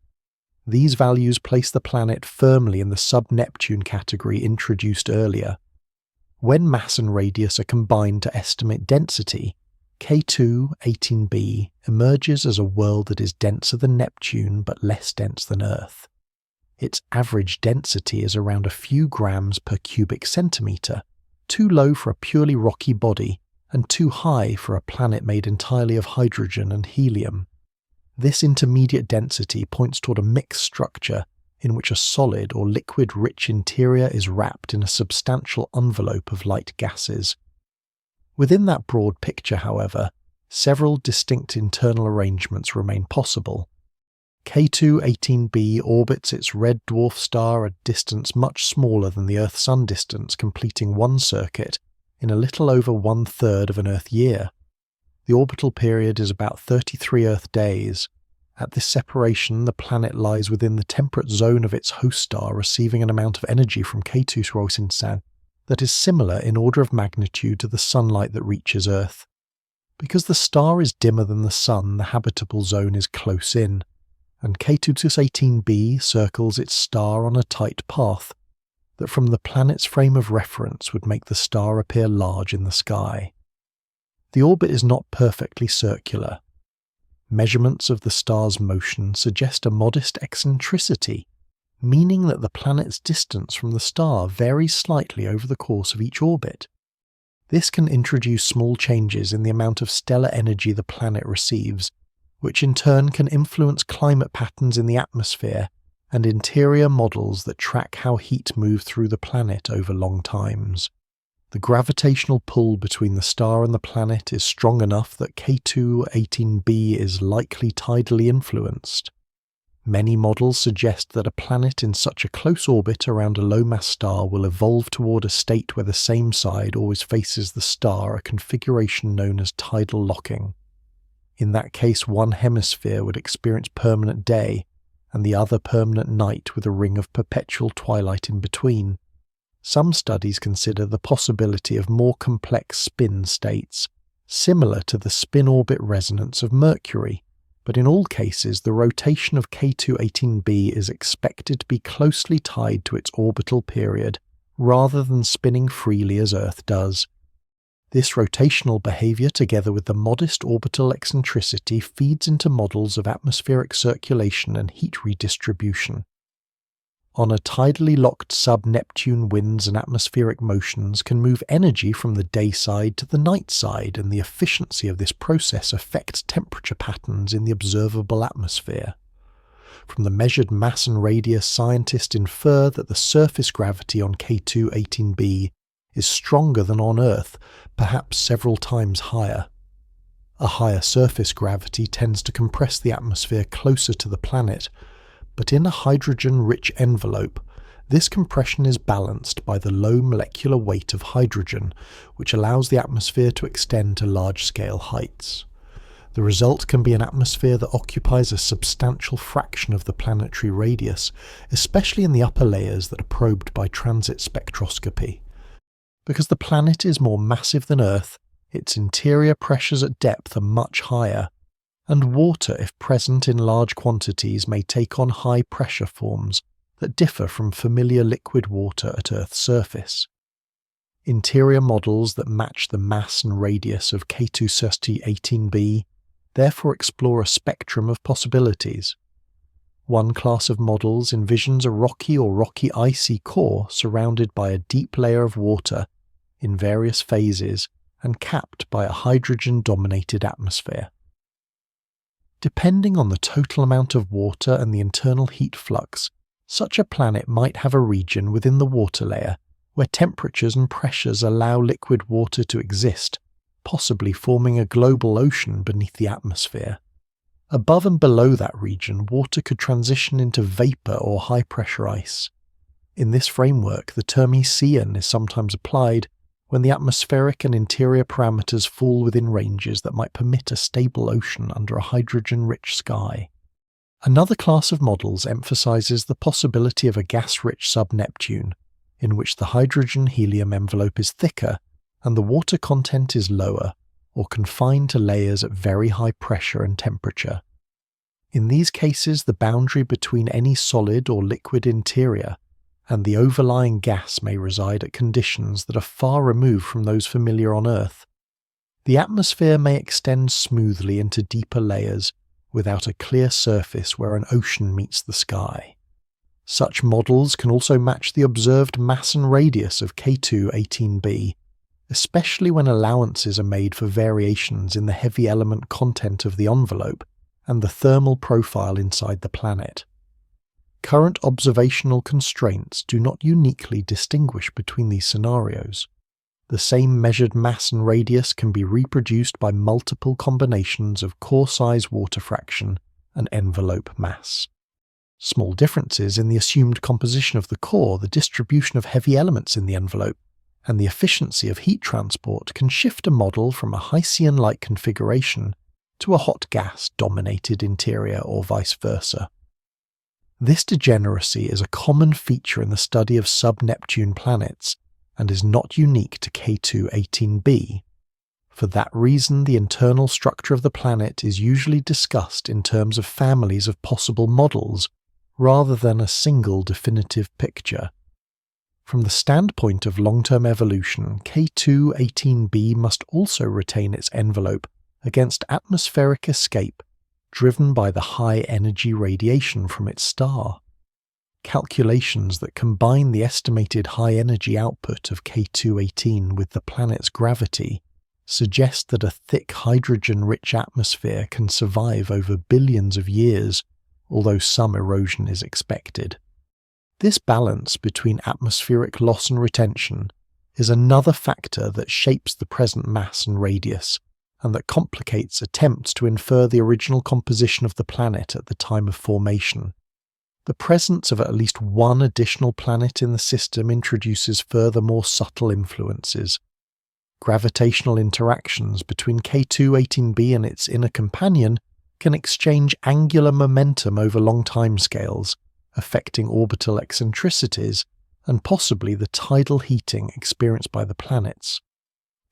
These values place the planet firmly in the sub-Neptune category introduced earlier. When mass and radius are combined to estimate density, K2-18b emerges as a world that is denser than Neptune but less dense than Earth. Its average density is around a few grams per cubic centimetre, too low for a purely rocky body and too high for a planet made entirely of hydrogen and helium. This intermediate density points toward a mixed structure in which a solid or liquid-rich interior is wrapped in a substantial envelope of light gases. Within that broad picture, however, several distinct internal arrangements remain possible. K2-18b orbits its red dwarf star at a distance much smaller than the Earth-Sun distance, completing one circuit in a little over 1/3 of an Earth year. The orbital period is about 33 Earth days. At this separation, the planet lies within the temperate zone of its host star, receiving an amount of energy from K2-18 that is similar in order of magnitude to the sunlight that reaches Earth. Because the star is dimmer than the Sun, the habitable zone is close in, and K2-18b circles its star on a tight path that from the planet's frame of reference would make the star appear large in the sky. The orbit is not perfectly circular. Measurements of the star's motion suggest a modest eccentricity, meaning that the planet's distance from the star varies slightly over the course of each orbit. This can introduce small changes in the amount of stellar energy the planet receives, which in turn can influence climate patterns in the atmosphere and interior models that track how heat moves through the planet over long times. The gravitational pull between the star and the planet is strong enough that K2-18b is likely tidally influenced. Many models suggest that a planet in such a close orbit around a low-mass star will evolve toward a state where the same side always faces the star, a configuration known as tidal locking. In that case, one hemisphere would experience permanent day, and the other permanent night with a ring of perpetual twilight in between. Some studies consider the possibility of more complex spin states, similar to the spin-orbit resonance of Mercury, but in all cases the rotation of K2-18b is expected to be closely tied to its orbital period, rather than spinning freely as Earth does. This rotational behaviour, together with the modest orbital eccentricity, feeds into models of atmospheric circulation and heat redistribution. On a tidally locked sub-Neptune, winds and atmospheric motions can move energy from the day side to the night side, and the efficiency of this process affects temperature patterns in the observable atmosphere. From the measured mass and radius, scientists infer that the surface gravity on K2-18b is stronger than on Earth, perhaps several times higher. A higher surface gravity tends to compress the atmosphere closer to the planet, but in a hydrogen-rich envelope, this compression is balanced by the low molecular weight of hydrogen, which allows the atmosphere to extend to large-scale heights. The result can be an atmosphere that occupies a substantial fraction of the planetary radius, especially in the upper layers that are probed by transit spectroscopy. Because the planet is more massive than Earth, its interior pressures at depth are much higher, and water, if present in large quantities, may take on high-pressure forms that differ from familiar liquid water at Earth's surface. Interior models that match the mass and radius of K2-18b therefore explore a spectrum of possibilities. One class of models envisions a rocky or rocky icy core surrounded by a deep layer of water in various phases and capped by a hydrogen-dominated atmosphere. Depending on the total amount of water and the internal heat flux, such a planet might have a region within the water layer where temperatures and pressures allow liquid water to exist, possibly forming a global ocean beneath the atmosphere. Above and below that region, water could transition into vapor or high-pressure ice. In this framework, the term Eocene is sometimes applied when the atmospheric and interior parameters fall within ranges that might permit a stable ocean under a hydrogen-rich sky. Another class of models emphasizes the possibility of a gas-rich sub-Neptune, in which the hydrogen-helium envelope is thicker and the water content is lower, or confined to layers at very high pressure and temperature. In these cases, the boundary between any solid or liquid interior and the overlying gas may reside at conditions that are far removed from those familiar on Earth. The atmosphere may extend smoothly into deeper layers without a clear surface where an ocean meets the sky. Such models can also match the observed mass and radius of K2-18b, especially when allowances are made for variations in the heavy element content of the envelope and the thermal profile inside the planet. Current observational constraints do not uniquely distinguish between these scenarios. The same measured mass and radius can be reproduced by multiple combinations of core size water fraction and envelope mass. Small differences in the assumed composition of the core, the distribution of heavy elements in the envelope, and the efficiency of heat transport can shift a model from a Hycean-like configuration to a hot gas-dominated interior or vice versa. This degeneracy is a common feature in the study of sub-Neptune planets and is not unique to K2-18b. For that reason, the internal structure of the planet is usually discussed in terms of families of possible models rather than a single definitive picture. From the standpoint of long-term evolution, K2-18b must also retain its envelope against atmospheric escape driven by the high-energy radiation from its star. Calculations that combine the estimated high-energy output of K2-18 with the planet's gravity suggest that a thick hydrogen-rich atmosphere can survive over billions of years, although some erosion is expected. This balance between atmospheric loss and retention is another factor that shapes the present mass and radius, and that complicates attempts to infer the original composition of the planet at the time of formation. The presence of at least one additional planet in the system introduces further more subtle influences. Gravitational interactions between K2-18b and its inner companion can exchange angular momentum over long timescales, affecting orbital eccentricities and possibly the tidal heating experienced by the planets.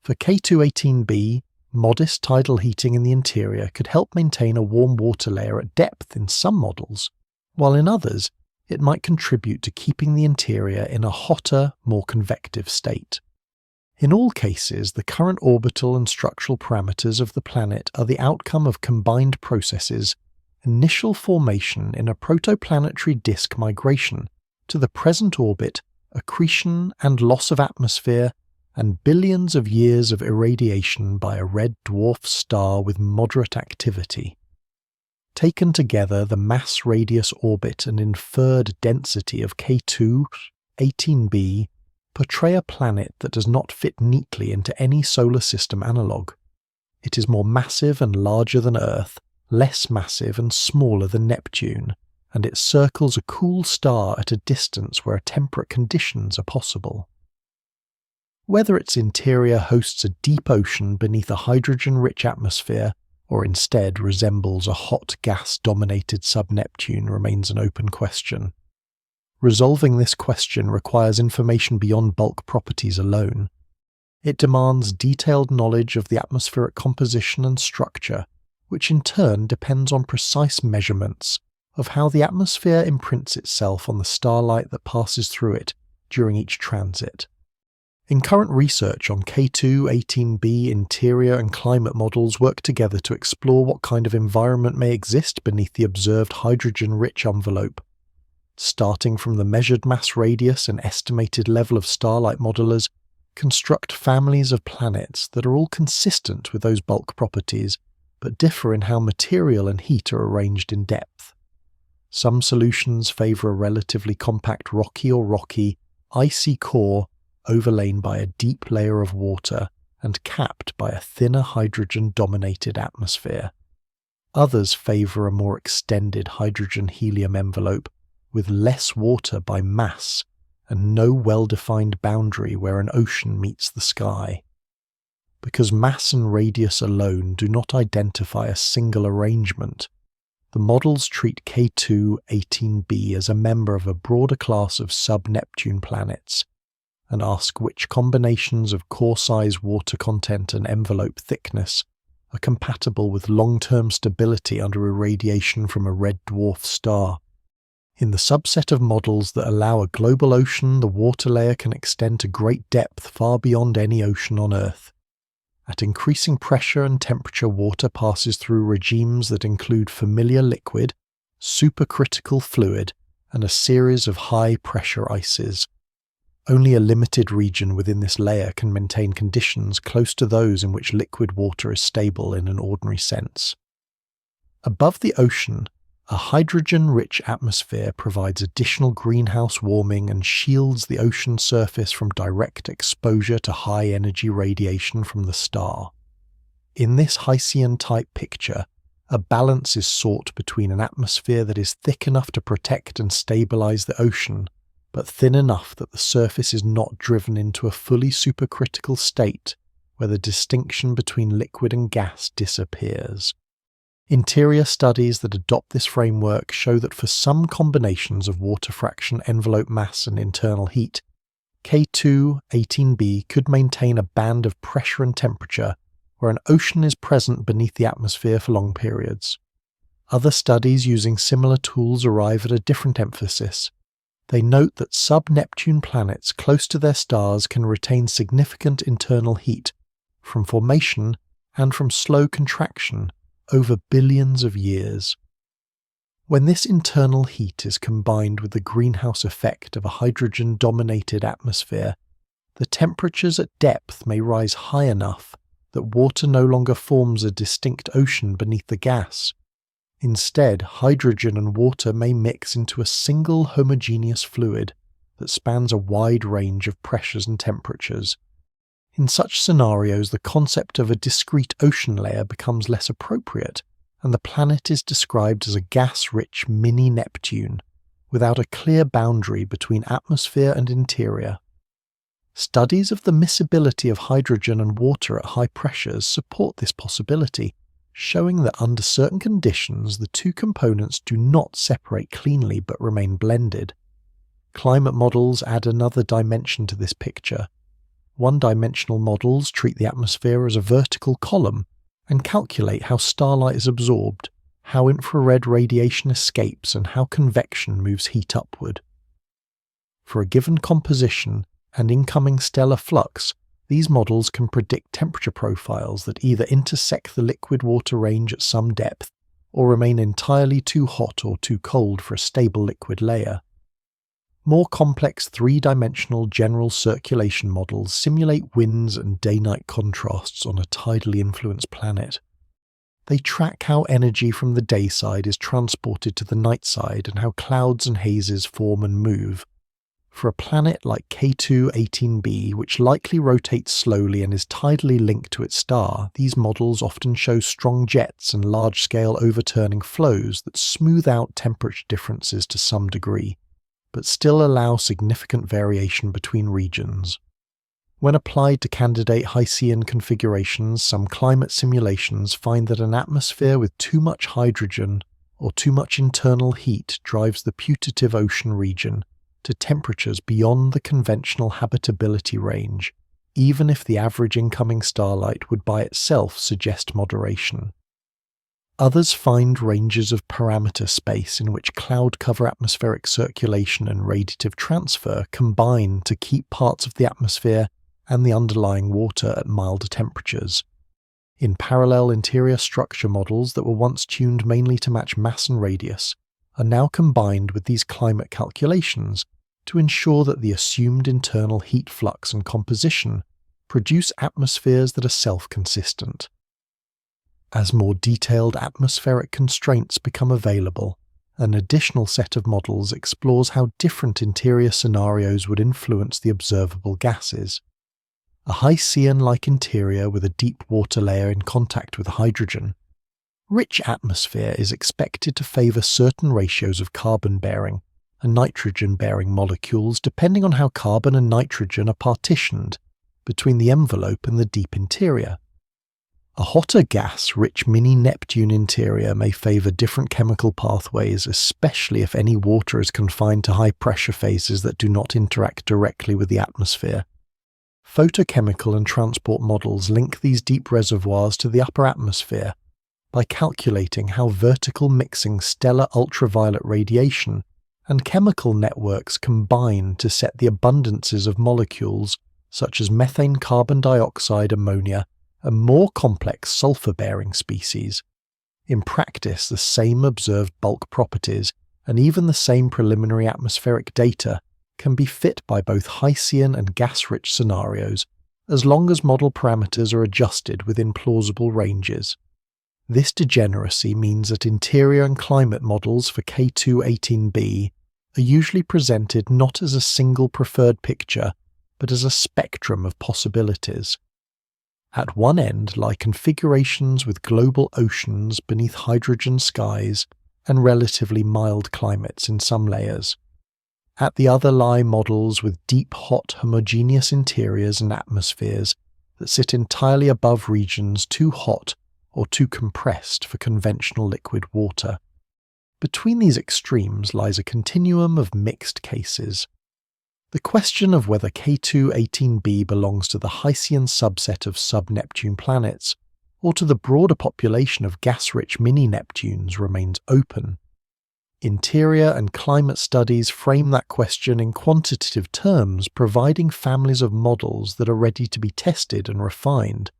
For K2-18b, modest tidal heating in the interior could help maintain a warm water layer at depth in some models, while in others it might contribute to keeping the interior in a hotter, more convective state. In all cases, the current orbital and structural parameters of the planet are the outcome of combined processes: initial formation in a protoplanetary disk migration to the present orbit, accretion and loss of atmosphere, and billions of years of irradiation by a red dwarf star with moderate activity. Taken together, the mass, radius, orbit, and inferred density of K2, 18b portray a planet that does not fit neatly into any solar system analogue. It is more massive and larger than Earth, less massive and smaller than Neptune, and it circles a cool star at a distance where temperate conditions are possible. Whether its interior hosts a deep ocean beneath a hydrogen-rich atmosphere, or instead resembles a hot gas-dominated sub-Neptune remains an open question. Resolving this question requires information beyond bulk properties alone. It demands detailed knowledge of the atmospheric composition and structure, which in turn depends on precise measurements of how the atmosphere imprints itself on the starlight that passes through it during each transit. In current research on K2, 18b interior and climate models work together to explore what kind of environment may exist beneath the observed hydrogen-rich envelope. Starting from the measured mass radius and estimated level of starlight modelers, construct families of planets that are all consistent with those bulk properties, but differ in how material and heat are arranged in depth. Some solutions favour a relatively compact rocky, icy core overlain by a deep layer of water and capped by a thinner hydrogen-dominated atmosphere. Others favour a more extended hydrogen-helium envelope with less water by mass and no well-defined boundary where an ocean meets the sky. Because mass and radius alone do not identify a single arrangement, the models treat K2, 18b as a member of a broader class of sub-Neptune planets, and ask which combinations of core size, water content, and envelope thickness are compatible with long-term stability under irradiation from a red dwarf star. In the subset of models that allow a global ocean, the water layer can extend to great depth far beyond any ocean on Earth. At increasing pressure and temperature, water passes through regimes that include familiar liquid, supercritical fluid, and a series of high-pressure ices. Only a limited region within this layer can maintain conditions close to those in which liquid water is stable in an ordinary sense. Above the ocean, a hydrogen-rich atmosphere provides additional greenhouse warming and shields the ocean surface from direct exposure to high-energy radiation from the star. In this Hycean-type picture, a balance is sought between an atmosphere that is thick enough to protect and stabilize the ocean, but thin enough that the surface is not driven into a fully supercritical state where the distinction between liquid and gas disappears. Interior studies that adopt this framework show that for some combinations of water fraction, envelope mass, and internal heat, K2, 18b could maintain a band of pressure and temperature where an ocean is present beneath the atmosphere for long periods. Other studies using similar tools arrive at a different emphasis. They note that sub-Neptune planets close to their stars can retain significant internal heat from formation and from slow contraction over billions of years. When this internal heat is combined with the greenhouse effect of a hydrogen-dominated atmosphere, the temperatures at depth may rise high enough that water no longer forms a distinct ocean beneath the gas. Instead, hydrogen and water may mix into a single homogeneous fluid that spans a wide range of pressures and temperatures. In such scenarios, the concept of a discrete ocean layer becomes less appropriate, and the planet is described as a gas-rich mini-Neptune, without a clear boundary between atmosphere and interior. Studies of the miscibility of hydrogen and water at high pressures support this possibility, showing that under certain conditions the two components do not separate cleanly but remain blended. Climate models add another dimension to this picture. One-dimensional models treat the atmosphere as a vertical column and calculate how starlight is absorbed, how infrared radiation escapes, and how convection moves heat upward. For a given composition and incoming stellar flux, these models can predict temperature profiles that either intersect the liquid-water range at some depth or remain entirely too hot or too cold for a stable liquid layer. More complex three-dimensional general circulation models simulate winds and day-night contrasts on a tidally influenced planet. They track how energy from the day side is transported to the night side and how clouds and hazes form and move. For a planet like K2-18b, which likely rotates slowly and is tidally linked to its star, these models often show strong jets and large-scale overturning flows that smooth out temperature differences to some degree, but still allow significant variation between regions. When applied to candidate Hycean configurations, some climate simulations find that an atmosphere with too much hydrogen or too much internal heat drives the putative ocean region to temperatures beyond the conventional habitability range, even if the average incoming starlight would by itself suggest moderation. Others find ranges of parameter space in which cloud cover atmospheric circulation and radiative transfer combine to keep parts of the atmosphere and the underlying water at milder temperatures. In parallel interior structure models that were once tuned mainly to match mass and radius are now combined with these climate calculations to ensure that the assumed internal heat flux and composition produce atmospheres that are self-consistent. As more detailed atmospheric constraints become available, an additional set of models explores how different interior scenarios would influence the observable gases. A Hycean-like interior with a deep water layer in contact with hydrogen. Rich atmosphere is expected to favour certain ratios of carbon-bearing and nitrogen-bearing molecules depending on how carbon and nitrogen are partitioned between the envelope and the deep interior. A hotter gas-rich mini-Neptune interior may favour different chemical pathways, especially if any water is confined to high-pressure phases that do not interact directly with the atmosphere. Photochemical and transport models link these deep reservoirs to the upper atmosphere by calculating how vertical mixing stellar ultraviolet radiation and chemical networks combine to set the abundances of molecules such as methane, carbon dioxide, ammonia, and more complex sulfur-bearing species. In practice, the same observed bulk properties and even the same preliminary atmospheric data can be fit by both Hycean and gas-rich scenarios, as long as model parameters are adjusted within plausible ranges. This degeneracy means that interior and climate models for K2-18b are usually presented not as a single preferred picture, but as a spectrum of possibilities. At one end lie configurations with global oceans beneath hydrogen skies and relatively mild climates in some layers. At the other lie models with deep, hot, homogeneous interiors and atmospheres that sit entirely above regions too hot or too compressed for conventional liquid water. Between these extremes lies a continuum of mixed cases. The question of whether K2-18b belongs to the Hycean subset of sub-Neptune planets or to the broader population of gas-rich mini-Neptunes remains open. Interior and climate studies frame that question in quantitative terms, providing families of models that are ready to be tested and refined,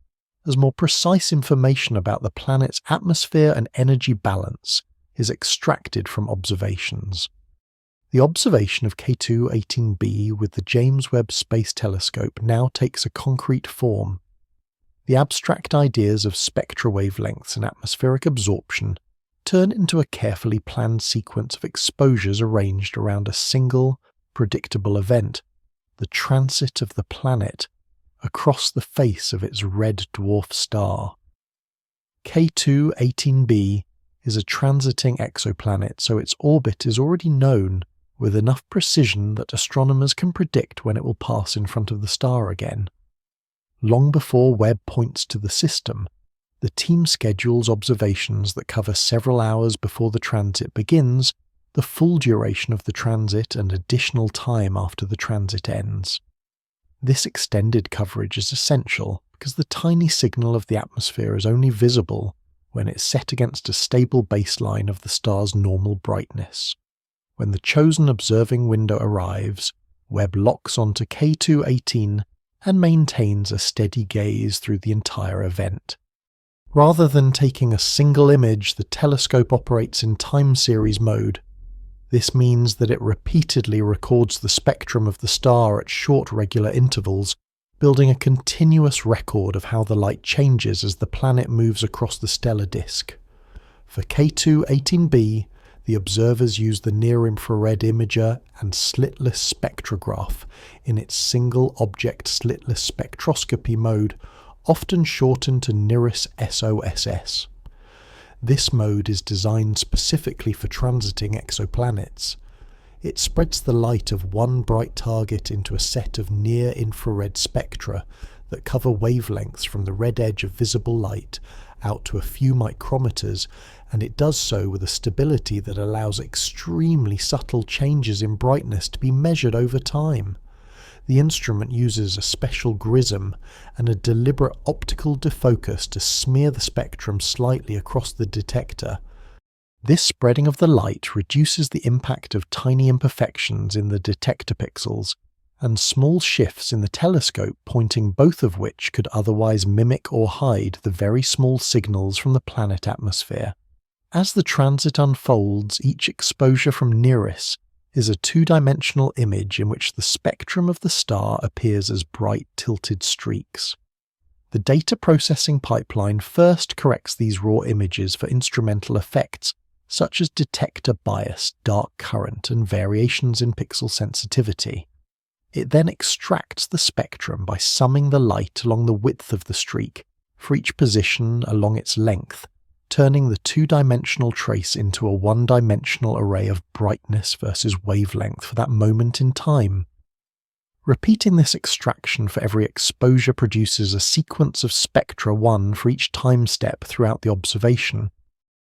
as more precise information about the planet's atmosphere and energy balance is extracted from observations. The observation of K2-18b with the James Webb Space Telescope now takes a concrete form. The abstract ideas of spectra wavelengths and atmospheric absorption turn into a carefully planned sequence of exposures arranged around a single, predictable event, the transit of the planet across the face of its red dwarf star. K2-18b is a transiting exoplanet, so its orbit is already known with enough precision that astronomers can predict when it will pass in front of the star again. Long before Webb points to the system, the team schedules observations that cover several hours before the transit begins, the full duration of the transit, and additional time after the transit ends. This extended coverage is essential because the tiny signal of the atmosphere is only visible when it's set against a stable baseline of the star's normal brightness. When the chosen observing window arrives, Webb locks onto K2-18 and maintains a steady gaze through the entire event. Rather than taking a single image, the telescope operates in time series mode. This means that it repeatedly records the spectrum of the star at short regular intervals, building a continuous record of how the light changes as the planet moves across the stellar disk. For K2-18b, the observers use the near-infrared imager and slitless spectrograph in its single-object slitless spectroscopy mode, often shortened to NIRISS-SOSS. This mode is designed specifically for transiting exoplanets. It spreads the light of one bright target into a set of near-infrared spectra that cover wavelengths from the red edge of visible light out to a few micrometers, and it does so with a stability that allows extremely subtle changes in brightness to be measured over time. The instrument uses a special grism and a deliberate optical defocus to smear the spectrum slightly across the detector. This spreading of the light reduces the impact of tiny imperfections in the detector pixels and small shifts in the telescope, pointing both of which could otherwise mimic or hide the very small signals from the planet atmosphere. As the transit unfolds, each exposure from NIRISS is a two-dimensional image in which the spectrum of the star appears as bright tilted streaks. The data processing pipeline first corrects these raw images for instrumental effects such as detector bias, dark current, and variations in pixel sensitivity. It then extracts the spectrum by summing the light along the width of the streak for each position along its length, turning the two-dimensional trace into a one-dimensional array of brightness versus wavelength for that moment in time. Repeating this extraction for every exposure produces a sequence of spectra 1 for each time step throughout the observation.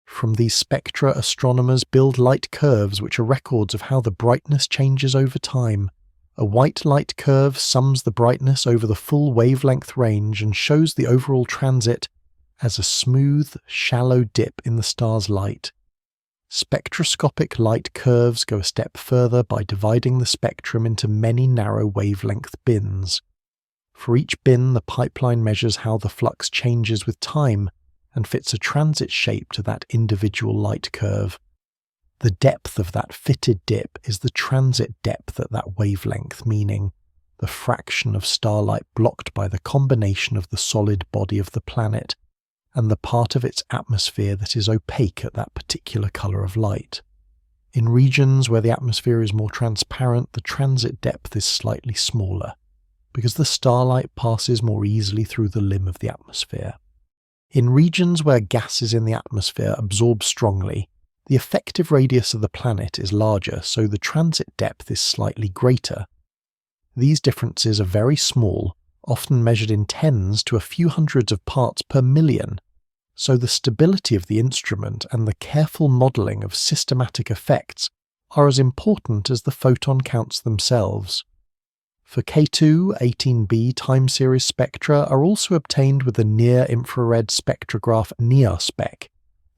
From these spectra, astronomers build light curves which are records of how the brightness changes over time. A white light curve sums the brightness over the full wavelength range and shows the overall transit as a smooth, shallow dip in the star's light. Spectroscopic light curves go a step further by dividing the spectrum into many narrow wavelength bins. For each bin, the pipeline measures how the flux changes with time and fits a transit shape to that individual light curve. The depth of that fitted dip is the transit depth at that wavelength, meaning the fraction of starlight blocked by the combination of the solid body of the planet and the part of its atmosphere that is opaque at that particular colour of light. In regions where the atmosphere is more transparent, the transit depth is slightly smaller, because the starlight passes more easily through the limb of the atmosphere. In regions where gases in the atmosphere absorb strongly, the effective radius of the planet is larger, so the transit depth is slightly greater. These differences are very small, often measured in tens to a few hundreds of parts per million, so the stability of the instrument and the careful modelling of systematic effects are as important as the photon counts themselves. For K2-18b time series spectra are also obtained with the near-infrared spectrograph NIRSpec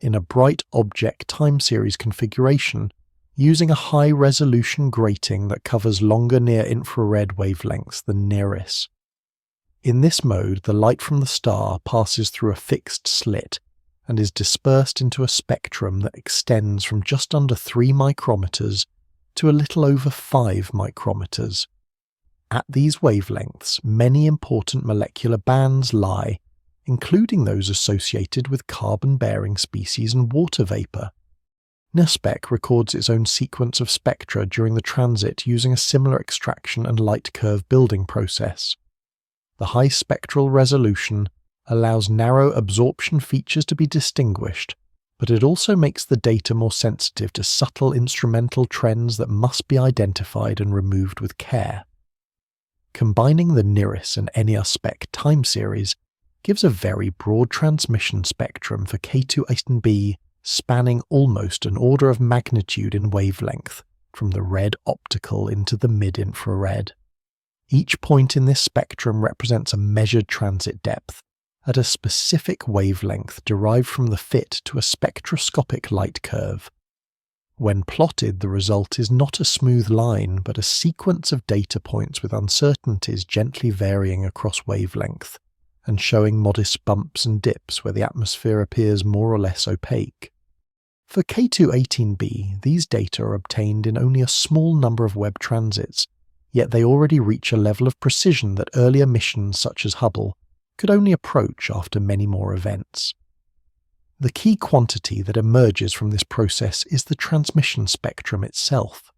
in a bright object time series configuration, using a high-resolution grating that covers longer near-infrared wavelengths than NIRISS. In this mode, the light from the star passes through a fixed slit and is dispersed into a spectrum that extends from just under 3 micrometers to a little over 5 micrometers. At these wavelengths, many important molecular bands lie, including those associated with carbon-bearing species and water vapour. NIRSpec records its own sequence of spectra during the transit using a similar extraction and light curve building process. The high spectral resolution allows narrow absorption features to be distinguished, but it also makes the data more sensitive to subtle instrumental trends that must be identified and removed with care. Combining the NIRISS and NIRSpec time series gives a very broad transmission spectrum for K2-18b, spanning almost an order of magnitude in wavelength, from the red optical into the mid-infrared. Each point in this spectrum represents a measured transit depth, at a specific wavelength derived from the fit to a spectroscopic light curve. When plotted, the result is not a smooth line, but a sequence of data points with uncertainties gently varying across wavelength, and showing modest bumps and dips where the atmosphere appears more or less opaque. For K2-18b, these data are obtained in only a small number of Webb transits, yet they already reach a level of precision that earlier missions such as Hubble could only approach after many more events. The key quantity that emerges from this process is the transmission spectrum itself.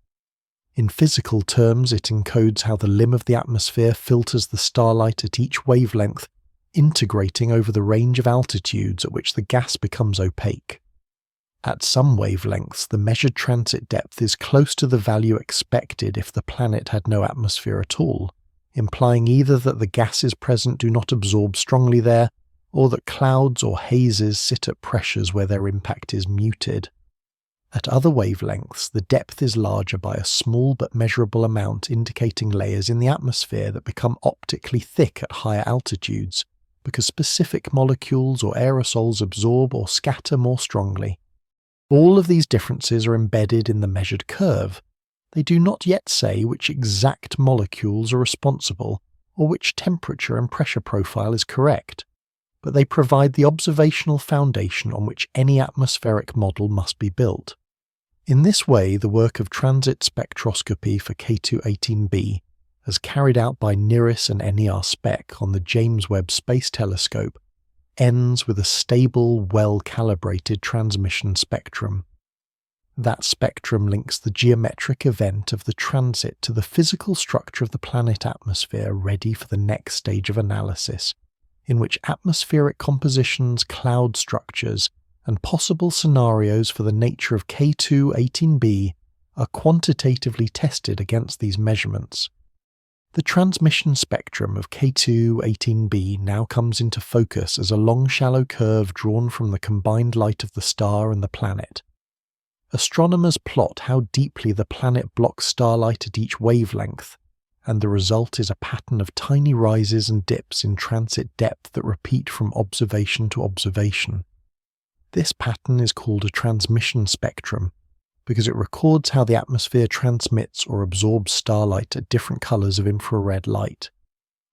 In physical terms, it encodes how the limb of the atmosphere filters the starlight at each wavelength, integrating over the range of altitudes at which the gas becomes opaque. At some wavelengths, the measured transit depth is close to the value expected if the planet had no atmosphere at all, implying either that the gases present do not absorb strongly there, or that clouds or hazes sit at pressures where their impact is muted. At other wavelengths, the depth is larger by a small but measurable amount, indicating layers in the atmosphere that become optically thick at higher altitudes, because specific molecules or aerosols absorb or scatter more strongly. All of these differences are embedded in the measured curve. They do not yet say which exact molecules are responsible or which temperature and pressure profile is correct, but they provide the observational foundation on which any atmospheric model must be built. In this way, the work of transit spectroscopy for K2-18b, as carried out by NIRISS and NER-SPEC on the James Webb Space Telescope, ends with a stable, well-calibrated transmission spectrum. That spectrum links the geometric event of the transit to the physical structure of the planet atmosphere ready for the next stage of analysis, in which atmospheric compositions, cloud structures, and possible scenarios for the nature of K2-18b are quantitatively tested against these measurements. The transmission spectrum of K2-18b now comes into focus as a long shallow curve drawn from the combined light of the star and the planet. Astronomers plot how deeply the planet blocks starlight at each wavelength, and the result is a pattern of tiny rises and dips in transit depth that repeat from observation to observation. This pattern is called a transmission spectrum, because it records how the atmosphere transmits or absorbs starlight at different colours of infrared light.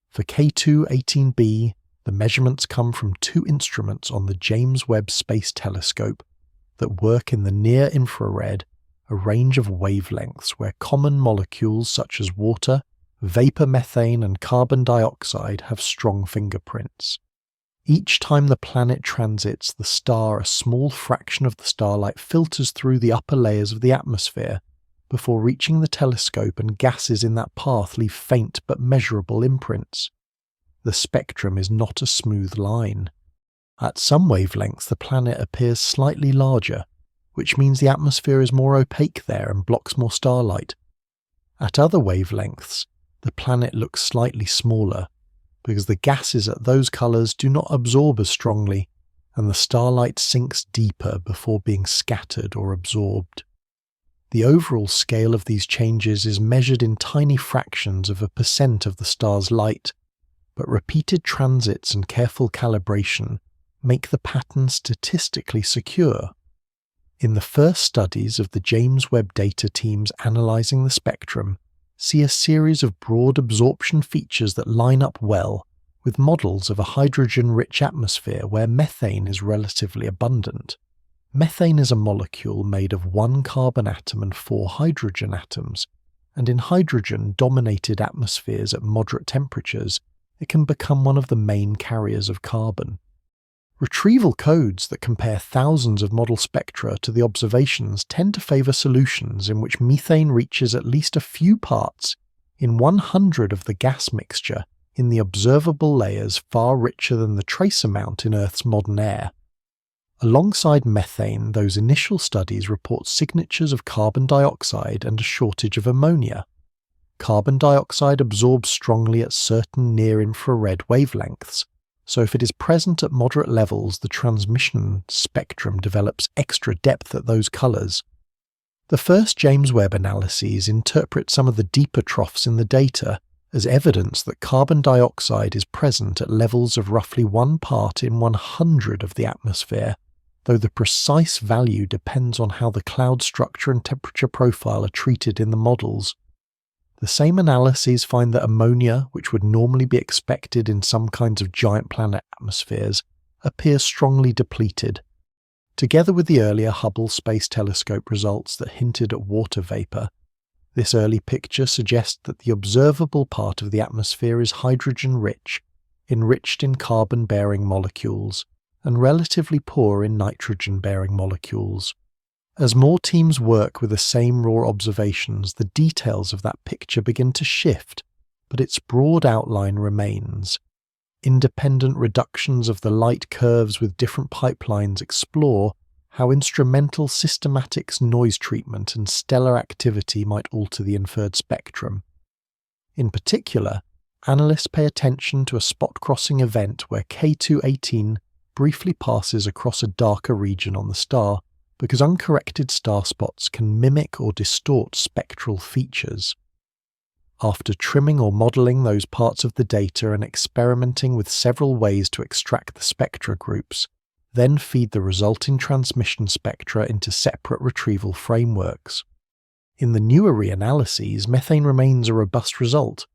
For K2-18b, the measurements come from two instruments on the James Webb Space Telescope that work in the near-infrared, a range of wavelengths where common molecules such as water, vapor methane and carbon dioxide have strong fingerprints. Each time the planet transits the star, a small fraction of the starlight filters through the upper layers of the atmosphere before reaching the telescope, and gases in that path leave faint but measurable imprints. The spectrum is not a smooth line. At some wavelengths the planet appears slightly larger, which means the atmosphere is more opaque there and blocks more starlight. At other wavelengths, the planet looks slightly smaller, because the gases at those colours do not absorb as strongly, and the starlight sinks deeper before being scattered or absorbed. The overall scale of these changes is measured in tiny fractions of a percent of the star's light, but repeated transits and careful calibration make the pattern statistically secure. In the first studies of the James Webb data teams analysing the spectrum, see a series of broad absorption features that line up well with models of a hydrogen-rich atmosphere where methane is relatively abundant. Methane is a molecule made of one carbon atom and 4 hydrogen atoms, and in hydrogen-dominated atmospheres at moderate temperatures, it can become one of the main carriers of carbon. Retrieval codes that compare thousands of model spectra to the observations tend to favour solutions in which methane reaches at least a few parts in 100 of the gas mixture in the observable layers, far richer than the trace amount in Earth's modern air. Alongside methane, those initial studies report signatures of carbon dioxide and a shortage of ammonia. Carbon dioxide absorbs strongly at certain near-infrared wavelengths, so if it is present at moderate levels, the transmission spectrum develops extra depth at those colours. The first James Webb analyses interpret some of the deeper troughs in the data as evidence that carbon dioxide is present at levels of roughly 1 part in 100 of the atmosphere, though the precise value depends on how the cloud structure and temperature profile are treated in the models. The same analyses find that ammonia, which would normally be expected in some kinds of giant planet atmospheres, appears strongly depleted. Together with the earlier Hubble Space Telescope results that hinted at water vapor, this early picture suggests that the observable part of the atmosphere is hydrogen-rich, enriched in carbon-bearing molecules, and relatively poor in nitrogen-bearing molecules. As more teams work with the same raw observations, the details of that picture begin to shift, but its broad outline remains. Independent reductions of the light curves with different pipelines explore how instrumental systematics noise treatment and stellar activity might alter the inferred spectrum. In particular, analysts pay attention to a spot-crossing event where K2-18 briefly passes across a darker region on the star, because uncorrected star spots can mimic or distort spectral features. After trimming or modelling those parts of the data and experimenting with several ways to extract the spectra groups, then feed the resulting transmission spectra into separate retrieval frameworks. In the newer reanalyses, methane remains a robust result.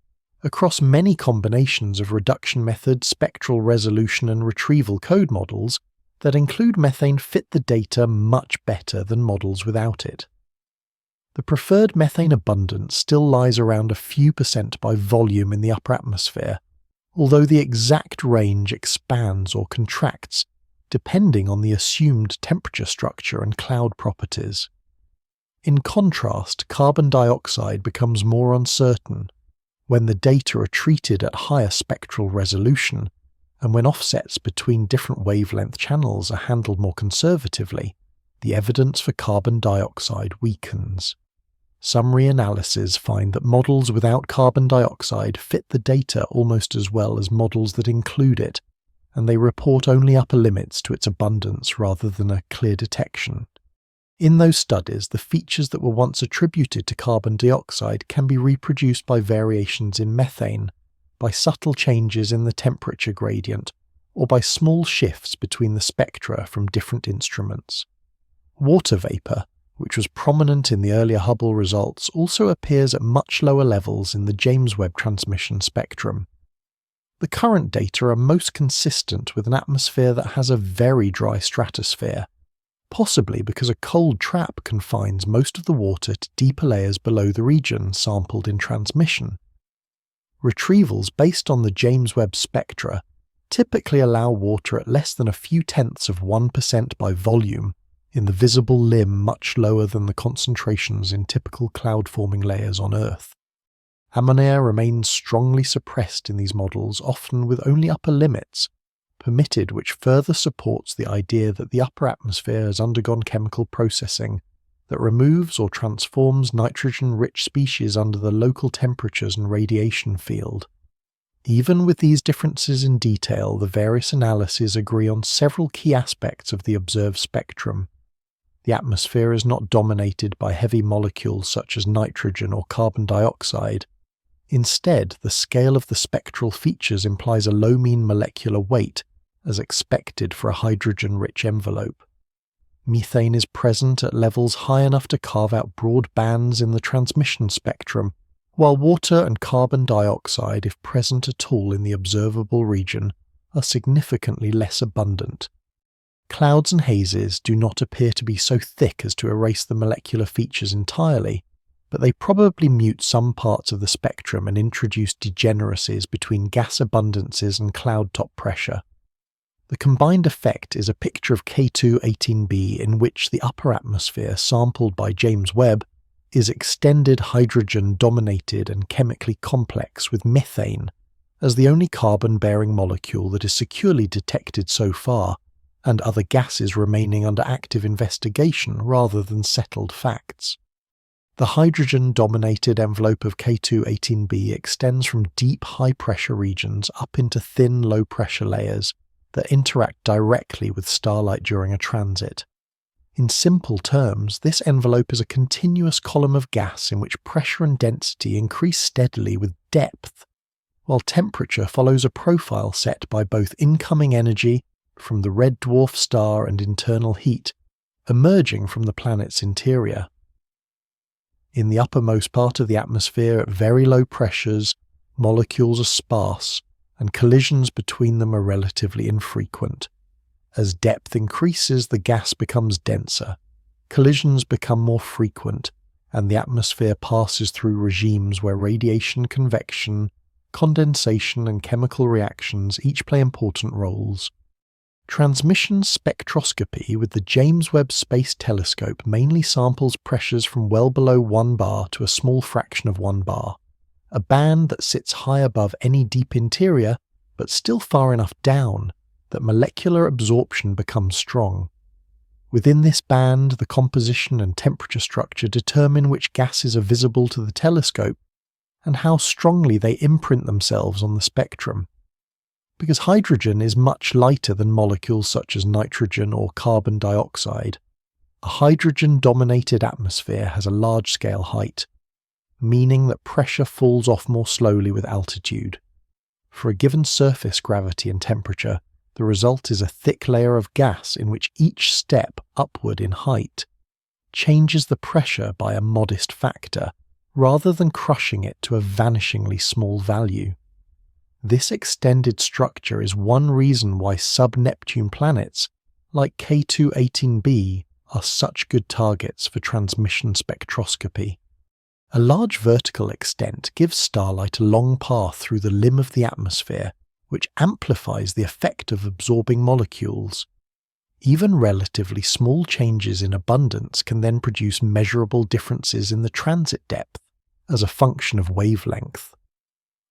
Across many combinations of reduction method, spectral resolution and retrieval code models that include methane fit the data much better than models without it. The preferred methane abundance still lies around a few % by volume in the upper atmosphere, although the exact range expands or contracts depending on the assumed temperature structure and cloud properties. In contrast, carbon dioxide becomes more uncertain when the data are treated at higher spectral resolution, and when offsets between different wavelength channels are handled more conservatively, the evidence for carbon dioxide weakens. Some reanalyses find that models without carbon dioxide fit the data almost as well as models that include it, and they report only upper limits to its abundance rather than a clear detection. In those studies, the features that were once attributed to carbon dioxide can be reproduced by variations in methane, by subtle changes in the temperature gradient, or by small shifts between the spectra from different instruments. Water vapor, which was prominent in the earlier Hubble results, also appears at much lower levels in the James Webb transmission spectrum. The current data are most consistent with an atmosphere that has a very dry stratosphere, possibly because a cold trap confines most of the water to deeper layers below the region sampled in transmission. Retrievals based on the James Webb spectra typically allow water at less than a few tenths of 1% by volume in the visible limb much lower than the concentrations in typical cloud-forming layers on Earth. Ammonia remains strongly suppressed in these models, often with only upper limits permitted, which further supports the idea that the upper atmosphere has undergone chemical processing that removes or transforms nitrogen-rich species under the local temperatures and radiation field. Even with these differences in detail, the various analyses agree on several key aspects of the observed spectrum. The atmosphere is not dominated by heavy molecules such as nitrogen or carbon dioxide. Instead, the scale of the spectral features implies a low mean molecular weight, as expected for a hydrogen-rich envelope. Methane is present at levels high enough to carve out broad bands in the transmission spectrum, while water and carbon dioxide, if present at all in the observable region, are significantly less abundant. Clouds and hazes do not appear to be so thick as to erase the molecular features entirely, but they probably mute some parts of the spectrum and introduce degeneracies between gas abundances and cloud top pressure. The combined effect is a picture of K2-18b in which the upper atmosphere sampled by James Webb is extended hydrogen-dominated and chemically complex with methane as the only carbon-bearing molecule that is securely detected so far, and other gases remaining under active investigation rather than settled facts. The hydrogen-dominated envelope of K2-18b extends from deep high-pressure regions up into thin low-pressure layers that interact directly with starlight during a transit. In simple terms, this envelope is a continuous column of gas in which pressure and density increase steadily with depth, while temperature follows a profile set by both incoming energy from the red dwarf star and internal heat emerging from the planet's interior. In the uppermost part of the atmosphere at very low pressures, molecules are sparse, and collisions between them are relatively infrequent. As depth increases, the gas becomes denser, collisions become more frequent, and the atmosphere passes through regimes where radiation, convection, condensation, and chemical reactions each play important roles. Transmission spectroscopy with the James Webb Space Telescope mainly samples pressures from well below 1 bar to a small fraction of 1 bar, a band that sits high above any deep interior, but still far enough down that molecular absorption becomes strong. Within this band, the composition and temperature structure determine which gases are visible to the telescope and how strongly they imprint themselves on the spectrum. Because hydrogen is much lighter than molecules such as nitrogen or carbon dioxide, a hydrogen-dominated atmosphere has a large-scale height, meaning that pressure falls off more slowly with altitude. For a given surface gravity and temperature, the result is a thick layer of gas in which each step upward in height changes the pressure by a modest factor, rather than crushing it to a vanishingly small value. This extended structure is one reason why sub-Neptune planets, like K2-18b, are such good targets for transmission spectroscopy. A large vertical extent gives starlight a long path through the limb of the atmosphere, which amplifies the effect of absorbing molecules. Even relatively small changes in abundance can then produce measurable differences in the transit depth, as a function of wavelength.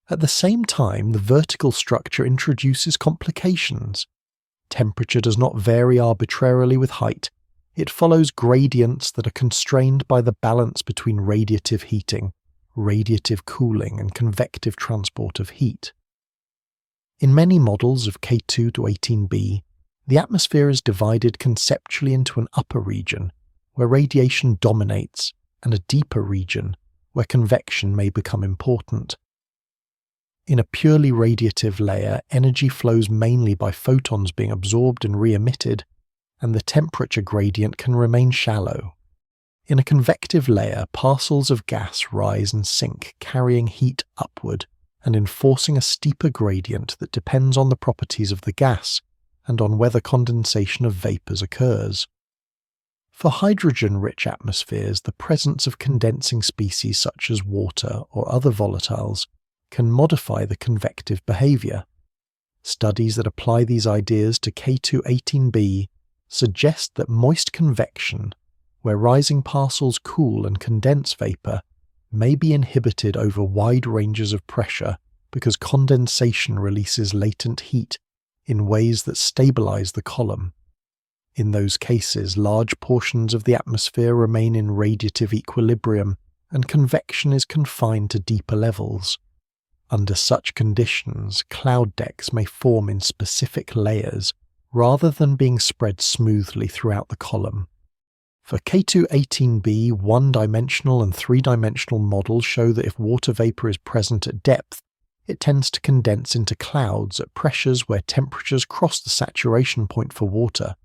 At the same time, the vertical structure introduces complications. Temperature does not vary arbitrarily with height. It follows gradients that are constrained by the balance between radiative heating, radiative cooling, and convective transport of heat. In many models of K2-18b, the atmosphere is divided conceptually into an upper region, where radiation dominates, and a deeper region, where convection may become important. In a purely radiative layer, energy flows mainly by photons being absorbed and re-emitted, and the temperature gradient can remain shallow. In a convective layer, parcels of gas rise and sink, carrying heat upward and enforcing a steeper gradient that depends on the properties of the gas and on whether condensation of vapors occurs. For hydrogen-rich atmospheres, the presence of condensing species such as water or other volatiles can modify the convective behavior. Studies that apply these ideas to K2-18b suggest that moist convection, where rising parcels cool and condense vapor, may be inhibited over wide ranges of pressure because condensation releases latent heat in ways that stabilize the column. In those cases, large portions of the atmosphere remain in radiative equilibrium and convection is confined to deeper levels. Under such conditions, cloud decks may form in specific layers rather than being spread smoothly throughout the column. For K2-18b, one-dimensional and three-dimensional models show that if water vapor is present at depth, it tends to condense into clouds at pressures where temperatures cross the saturation point for water.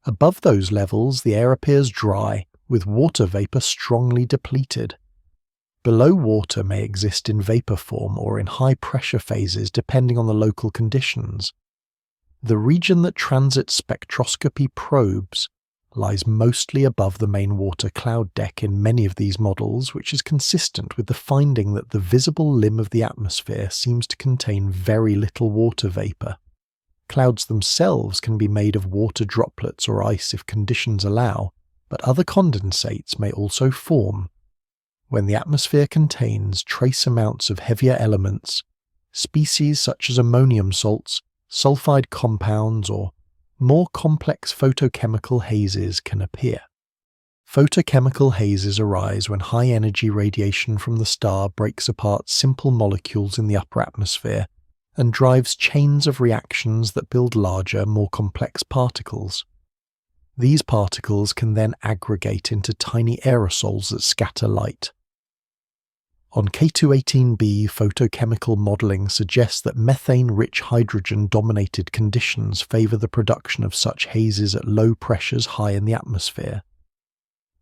Above those levels, the air appears dry, with water vapor strongly depleted. Below water may exist in vapor form or in high-pressure phases depending on the local conditions. The region that transit spectroscopy probes lies mostly above the main water cloud deck in many of these models, which is consistent with the finding that the visible limb of the atmosphere seems to contain very little water vapor. Clouds themselves can be made of water droplets or ice if conditions allow, but other condensates may also form. When the atmosphere contains trace amounts of heavier elements, species such as ammonium salts, sulfide compounds, or more complex photochemical hazes can appear. Photochemical hazes arise when high-energy radiation from the star breaks apart simple molecules in the upper atmosphere and drives chains of reactions that build larger, more complex particles. These particles can then aggregate into tiny aerosols that scatter light. On K2-18b, photochemical modelling suggests that methane-rich hydrogen-dominated conditions favour the production of such hazes at low pressures high in the atmosphere.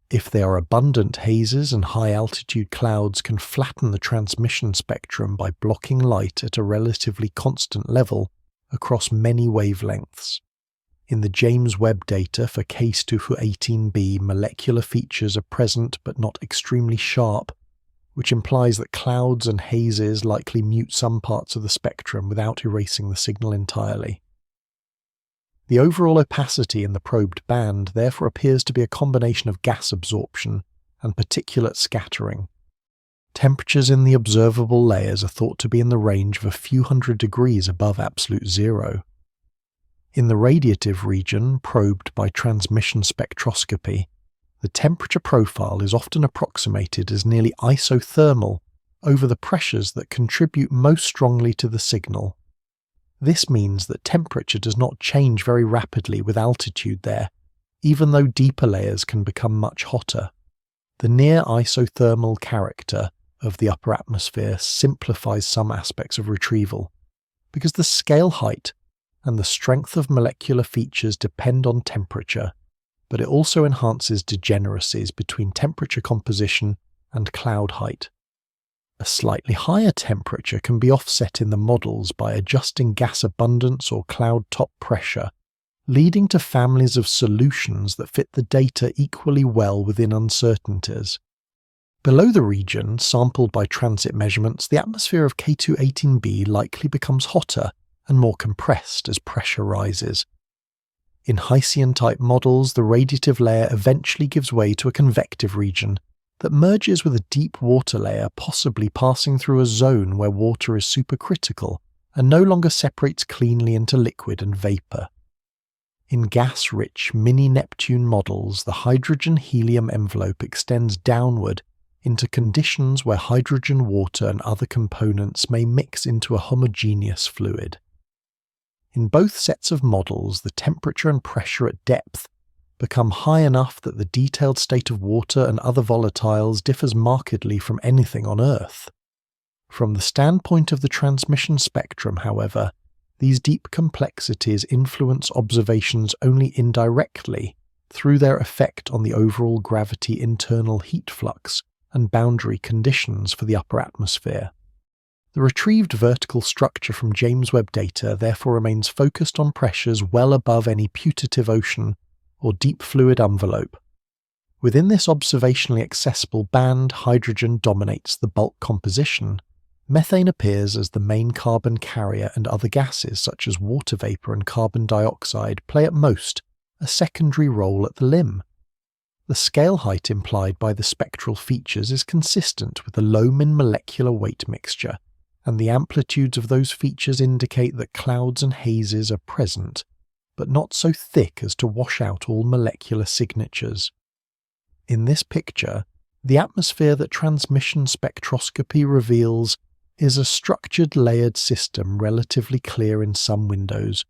If they are abundant, hazes and high-altitude clouds can flatten the transmission spectrum by blocking light at a relatively constant level across many wavelengths. In the James Webb data for Case 218b, molecular features are present but not extremely sharp, which implies that clouds and hazes likely mute some parts of the spectrum without erasing the signal entirely. The overall opacity in the probed band therefore appears to be a combination of gas absorption and particulate scattering. Temperatures in the observable layers are thought to be in the range of a few hundred degrees above absolute zero. In the radiative region, probed by transmission spectroscopy, the temperature profile is often approximated as nearly isothermal over the pressures that contribute most strongly to the signal. This means that temperature does not change very rapidly with altitude there, even though deeper layers can become much hotter. The near isothermal character of the upper atmosphere simplifies some aspects of retrieval, because the scale height and the strength of molecular features depend on temperature, but it also enhances degeneracies between temperature composition and cloud height. A slightly higher temperature can be offset in the models by adjusting gas abundance or cloud top pressure, leading to families of solutions that fit the data equally well within uncertainties. Below the region sampled by transit measurements, the atmosphere of K218b likely becomes hotter and more compressed as pressure rises. In Hessian-type models, the radiative layer eventually gives way to a convective region that merges with a deep water layer, possibly passing through a zone where water is supercritical and no longer separates cleanly into liquid and vapor. In gas-rich mini-Neptune models, the hydrogen-helium envelope extends downward into conditions where hydrogen, water, and other components may mix into a homogeneous fluid. In both sets of models, the temperature and pressure at depth become high enough that the detailed state of water and other volatiles differs markedly from anything on Earth. From the standpoint of the transmission spectrum, however, these deep complexities influence observations only indirectly through their effect on the overall gravity internal heat flux and boundary conditions for the upper atmosphere. The retrieved vertical structure from James Webb data therefore remains focused on pressures well above any putative ocean or deep fluid envelope. Within this observationally accessible band, hydrogen dominates the bulk composition. Methane appears as the main carbon carrier, and other gases such as water vapor and carbon dioxide play at most a secondary role at the limb. The scale height implied by the spectral features is consistent with the low molecular weight mixture, and the amplitudes of those features indicate that clouds and hazes are present, but not so thick as to wash out all molecular signatures. In this picture, the atmosphere that transmission spectroscopy reveals is a structured layered system relatively clear in some windows,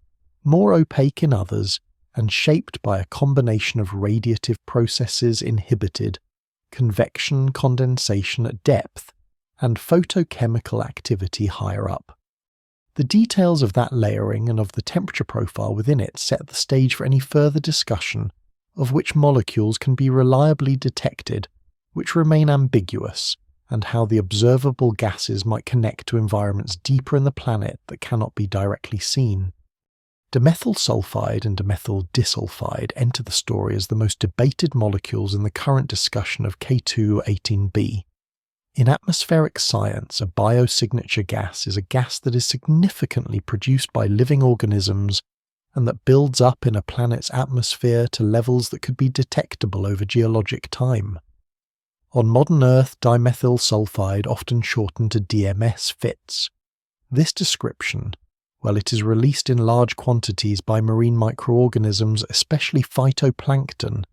more opaque in others, and shaped by a combination of radiative processes inhibited, convection condensation at depth, and photochemical activity higher up. The details of that layering and of the temperature profile within it set the stage for any further discussion of which molecules can be reliably detected, which remain ambiguous, and how the observable gases might connect to environments deeper in the planet that cannot be directly seen. Dimethyl sulfide and dimethyl disulfide enter the story as the most debated molecules in the current discussion of K218b. In atmospheric science, a biosignature gas is a gas that is significantly produced by living organisms and that builds up in a planet's atmosphere to levels that could be detectable over geologic time. On modern Earth, dimethyl sulfide, often shortened to DMS, fits. This description, well, it is released in large quantities by marine microorganisms, especially phytoplankton,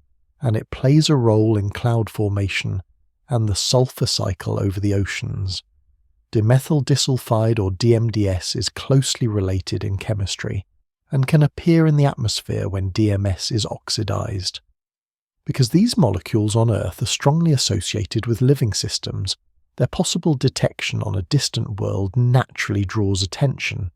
and it plays a role in cloud formation and the sulfur cycle over the oceans. Dimethyl disulfide, or DMDS, is closely related in chemistry and can appear in the atmosphere when DMS is oxidized. Because these molecules on Earth are strongly associated with living systems, their possible detection on a distant world naturally draws attention.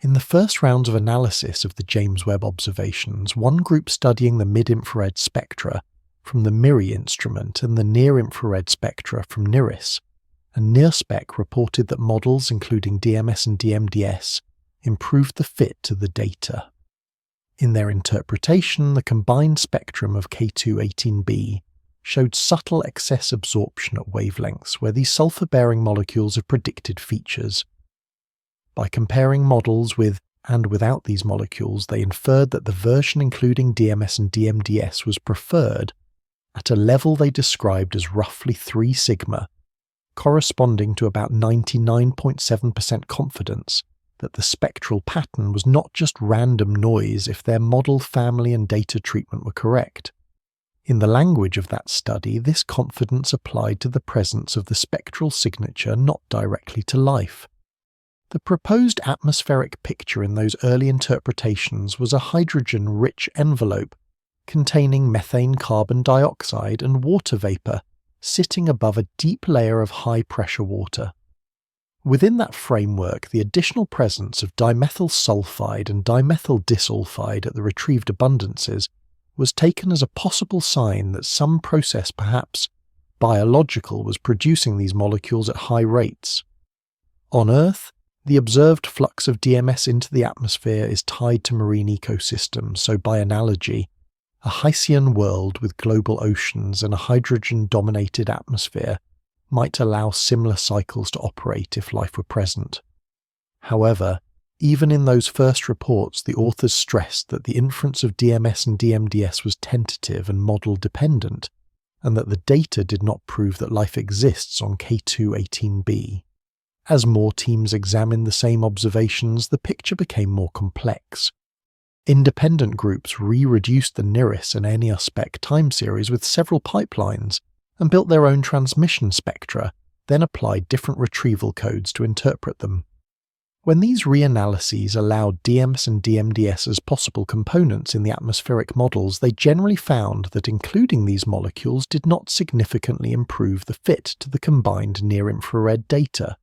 In the first rounds of analysis of the James Webb observations, one group studying the mid-infrared spectra from the MIRI instrument and the near-infrared spectra from NIRIS, and NIRSpec reported that models including DMS and DMDS improved the fit to the data. In their interpretation, the combined spectrum of K2-18b showed subtle excess absorption at wavelengths where these sulfur-bearing molecules have predicted features. By comparing models with and without these molecules, they inferred that the version including DMS and DMDS was preferred at a level they described as roughly 3 sigma, corresponding to about 99.7% confidence that the spectral pattern was not just random noise if their model family and data treatment were correct. In the language of that study, this confidence applied to the presence of the spectral signature, not directly to life. The proposed atmospheric picture in those early interpretations was a hydrogen-rich envelope containing methane, carbon dioxide, and water vapor sitting above a deep layer of high-pressure water. Within that framework, the additional presence of dimethyl sulfide and dimethyl disulfide at the retrieved abundances was taken as a possible sign that some process, perhaps biological, was producing these molecules at high rates. On Earth, the observed flux of DMS into the atmosphere is tied to marine ecosystems, so by analogy, a Haitian world with global oceans and a hydrogen-dominated atmosphere might allow similar cycles to operate if life were present. However, even in those first reports, the authors stressed that the inference of DMS and DMDS was tentative and model-dependent, and that the data did not prove that life exists on K2-18b. As more teams examined the same observations, the picture became more complex. Independent groups re-reduced the NIRIS and ENIASPEC time series with several pipelines and built their own transmission spectra, then applied different retrieval codes to interpret them. When these reanalyses allowed DMS and DMDS as possible components in the atmospheric models, they generally found that including these molecules did not significantly improve the fit to the combined near-infrared data.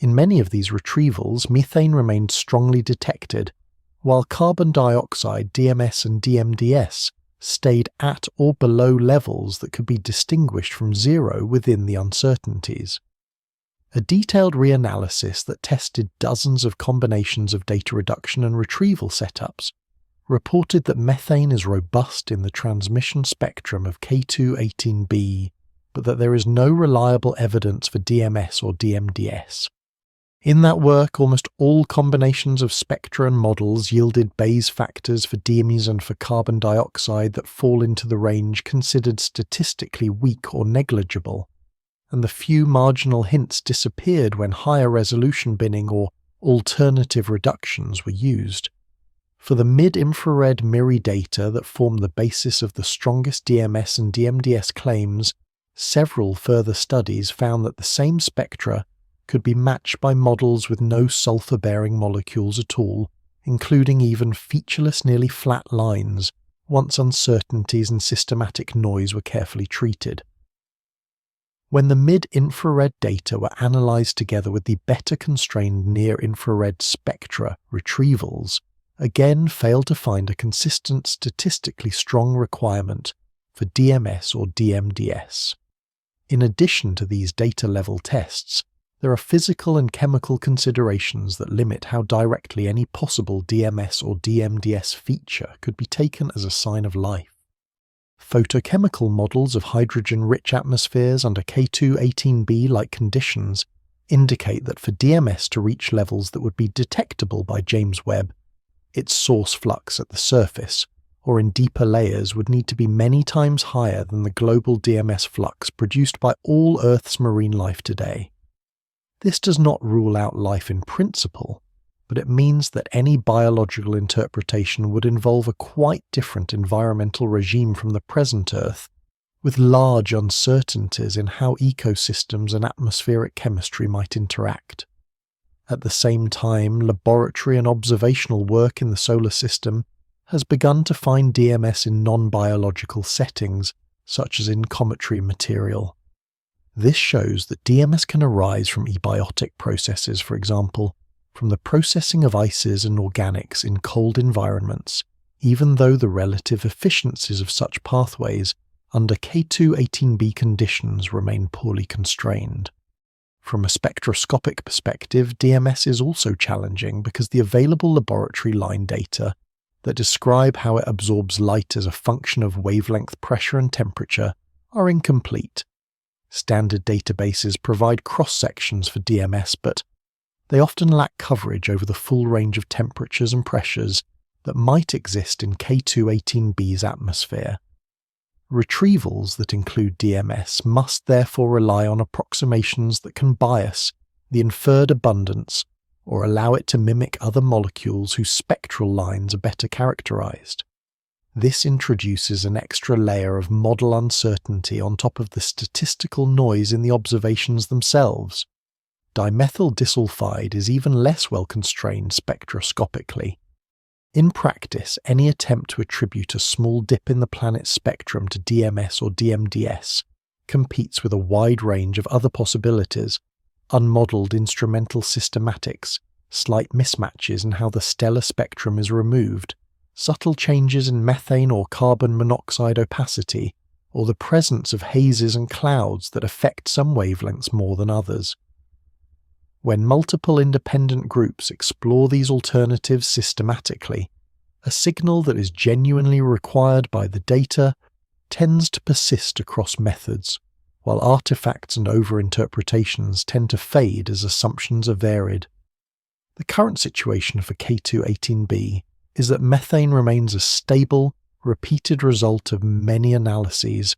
In many of these retrievals, methane remained strongly detected, while carbon dioxide, DMS and DMDS stayed at or below levels that could be distinguished from zero within the uncertainties. A detailed reanalysis that tested dozens of combinations of data reduction and retrieval setups reported that methane is robust in the transmission spectrum of K2-18b, but that there is no reliable evidence for DMS or DMDS. In that work, almost all combinations of spectra and models yielded Bayes factors for DMS and for carbon dioxide that fall into the range considered statistically weak or negligible, and the few marginal hints disappeared when higher resolution binning or alternative reductions were used. For the mid-infrared MIRI data that form the basis of the strongest DMS and DMDS claims, several further studies found that the same spectra could be matched by models with no sulfur-bearing molecules at all, including even featureless, nearly flat lines, once uncertainties and systematic noise were carefully treated. When the mid-infrared data were analysed together with the better-constrained near-infrared spectra retrievals, again failed to find a consistent, statistically strong requirement for DMS or DMDS. In addition to these data-level tests, there are physical and chemical considerations that limit how directly any possible DMS or DMDS feature could be taken as a sign of life. Photochemical models of hydrogen-rich atmospheres under K2-18b-like conditions indicate that for DMS to reach levels that would be detectable by James Webb, its source flux at the surface, or in deeper layers, would need to be many times higher than the global DMS flux produced by all Earth's marine life today. This does not rule out life in principle, but it means that any biological interpretation would involve a quite different environmental regime from the present Earth, with large uncertainties in how ecosystems and atmospheric chemistry might interact. At the same time, laboratory and observational work in the solar system has begun to find DMS in non-biological settings, such as in cometary material. This shows that DMS can arise from abiotic processes, for example, from the processing of ices and organics in cold environments, even though the relative efficiencies of such pathways under K2-18b conditions remain poorly constrained. From a spectroscopic perspective, DMS is also challenging because the available laboratory line data that describe how it absorbs light as a function of wavelength, pressure, and temperature are incomplete. Standard databases provide cross-sections for DMS, but they often lack coverage over the full range of temperatures and pressures that might exist in K2-18b's atmosphere. Retrievals that include DMS must therefore rely on approximations that can bias the inferred abundance or allow it to mimic other molecules whose spectral lines are better characterized. This introduces an extra layer of model uncertainty on top of the statistical noise in the observations themselves. Dimethyl disulfide is even less well constrained spectroscopically. In practice, any attempt to attribute a small dip in the planet's spectrum to DMS or DMDS competes with a wide range of other possibilities: unmodelled instrumental systematics, slight mismatches in how the stellar spectrum is removed, subtle changes in methane or carbon monoxide opacity, or the presence of hazes and clouds that affect some wavelengths more than others. When multiple independent groups explore these alternatives systematically, a signal that is genuinely required by the data tends to persist across methods, while artifacts and overinterpretations tend to fade as assumptions are varied. The current situation for K2-18b is that methane remains a stable, repeated result of many analyses,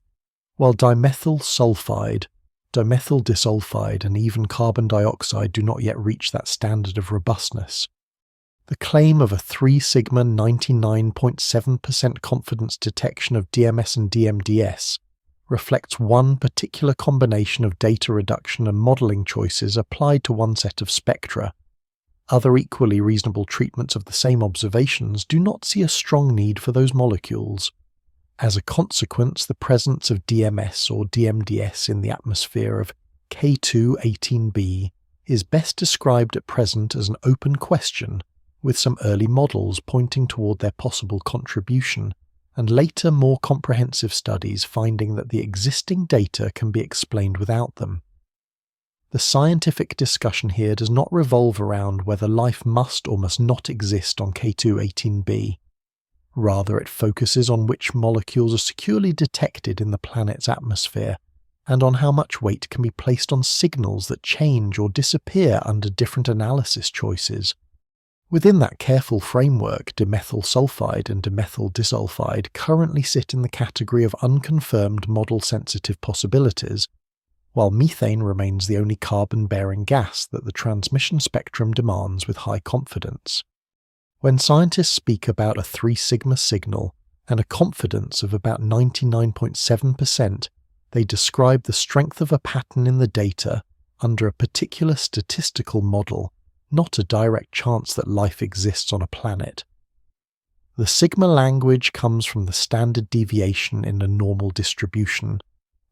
while dimethyl sulfide, dimethyl disulfide, and even carbon dioxide do not yet reach that standard of robustness. The claim of a 3 sigma 99.7% confidence detection of DMS and DMDS reflects one particular combination of data reduction and modelling choices applied to one set of spectra. Other equally reasonable treatments of the same observations do not see a strong need for those molecules. As a consequence, the presence of DMS or DMDS in the atmosphere of K2-18b is best described at present as an open question, with some early models pointing toward their possible contribution, and later more comprehensive studies finding that the existing data can be explained without them. The scientific discussion here does not revolve around whether life must or must not exist on K2-18b. Rather, it focuses on which molecules are securely detected in the planet's atmosphere, and on how much weight can be placed on signals that change or disappear under different analysis choices. Within that careful framework, dimethyl sulfide and dimethyl disulfide currently sit in the category of unconfirmed model-sensitive possibilities, while methane remains the only carbon-bearing gas that the transmission spectrum demands with high confidence. When scientists speak about a 3 sigma signal and a confidence of about 99.7%, they describe the strength of a pattern in the data under a particular statistical model, not a direct chance that life exists on a planet. The sigma language comes from the standard deviation in a normal distribution,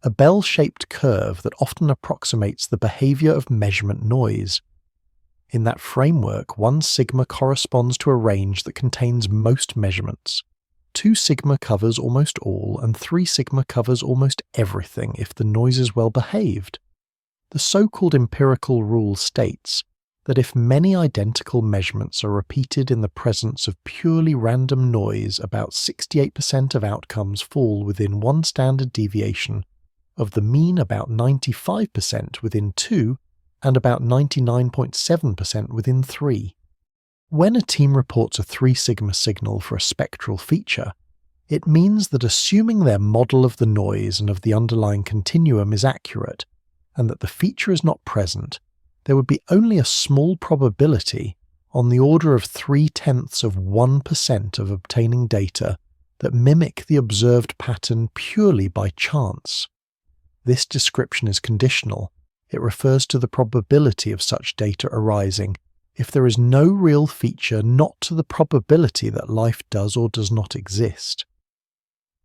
a bell-shaped curve that often approximates the behavior of measurement noise. In that framework, 1 sigma corresponds to a range that contains most measurements. 2 sigma covers almost all, and 3 sigma covers almost everything if the noise is well behaved. The so-called empirical rule states that if many identical measurements are repeated in the presence of purely random noise, about 68% of outcomes fall within 1 standard deviation, of the mean about 95% within 2, and about 99.7% within 3. When a team reports a 3 sigma signal for a spectral feature, it means that assuming their model of the noise and of the underlying continuum is accurate, and that the feature is not present, there would be only a small probability, on the order of 0.3% of obtaining data, that mimic the observed pattern purely by chance. This description is conditional. It refers to the probability of such data arising if there is no real feature, not to the probability that life does or does not exist.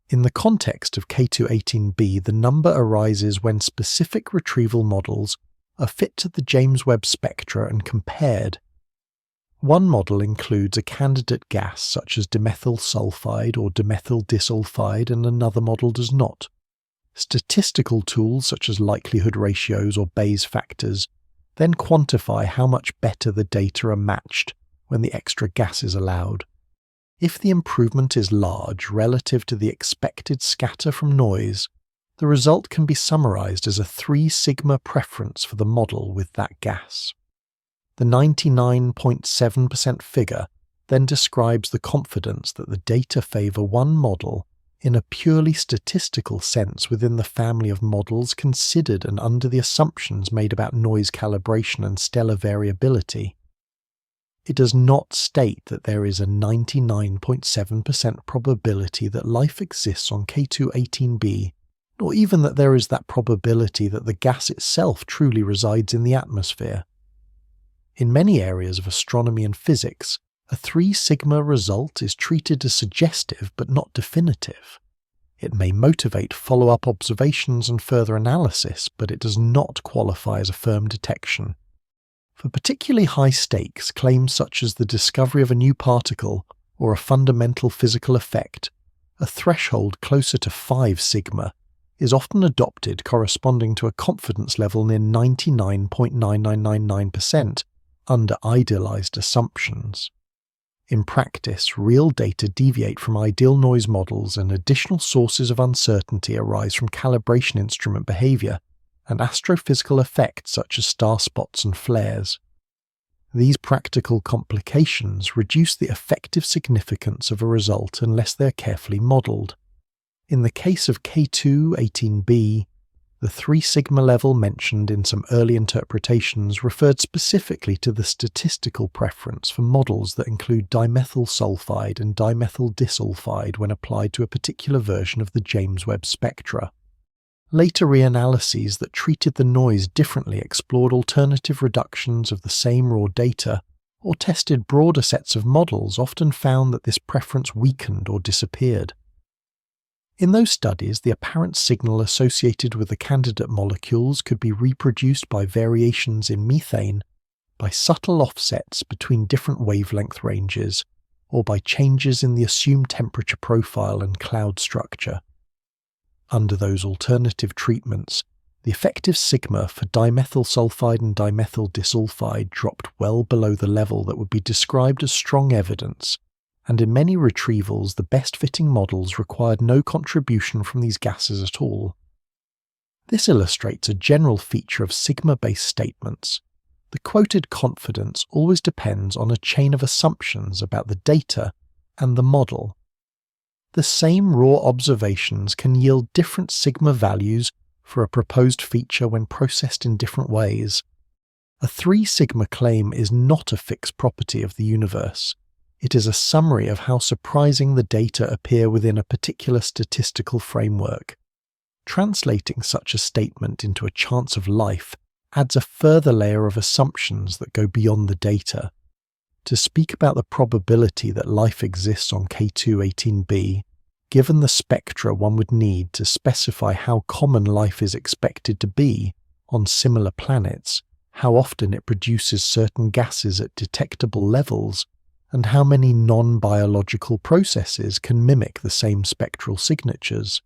In the context of K2-18b, the number arises when specific retrieval models are fit to the James Webb spectra and compared. One model includes a candidate gas such as dimethyl sulfide or dimethyl disulfide, and another model does not. Statistical tools such as likelihood ratios or Bayes factors then quantify how much better the data are matched when the extra gas is allowed. If the improvement is large relative to the expected scatter from noise, the result can be summarized as a 3 sigma preference for the model with that gas. The 99.7% figure then describes the confidence that the data favor one model in a purely statistical sense within the family of models considered and under the assumptions made about noise calibration and stellar variability. It does not state that there is a 99.7% probability that life exists on K2-18b, nor even that there is that probability that the gas itself truly resides in the atmosphere. In many areas of astronomy and physics, a 3 sigma result is treated as suggestive but not definitive. It may motivate follow-up observations and further analysis, but it does not qualify as a firm detection. For particularly high stakes, claims such as the discovery of a new particle or a fundamental physical effect, a threshold closer to 5 sigma is often adopted, corresponding to a confidence level near 99.9999% under idealized assumptions. In practice, real data deviate from ideal noise models, and additional sources of uncertainty arise from calibration instrument behavior and astrophysical effects such as star spots and flares. These practical complications reduce the effective significance of a result unless they are carefully modeled. In the case of K2-18b, the 3 sigma level mentioned in some early interpretations referred specifically to the statistical preference for models that include dimethyl sulfide and dimethyl disulfide when applied to a particular version of the James Webb spectra. Later reanalyses that treated the noise differently explored alternative reductions of the same raw data, or tested broader sets of models, often found that this preference weakened or disappeared. In those studies, the apparent signal associated with the candidate molecules could be reproduced by variations in methane, by subtle offsets between different wavelength ranges, or by changes in the assumed temperature profile and cloud structure. Under those alternative treatments, the effective sigma for dimethyl sulfide and dimethyl disulfide dropped well below the level that would be described as strong evidence, and in many retrievals the best-fitting models required no contribution from these gases at all. This illustrates a general feature of sigma-based statements. The quoted confidence always depends on a chain of assumptions about the data and the model. The same raw observations can yield different sigma values for a proposed feature when processed in different ways. A 3 sigma claim is not a fixed property of the universe. It is a summary of how surprising the data appear within a particular statistical framework. Translating such a statement into a chance of life adds a further layer of assumptions that go beyond the data. To speak about the probability that life exists on K2-18b, given the spectra one would need to specify how common life is expected to be on similar planets, how often it produces certain gases at detectable levels, and how many non-biological processes can mimic the same spectral signatures.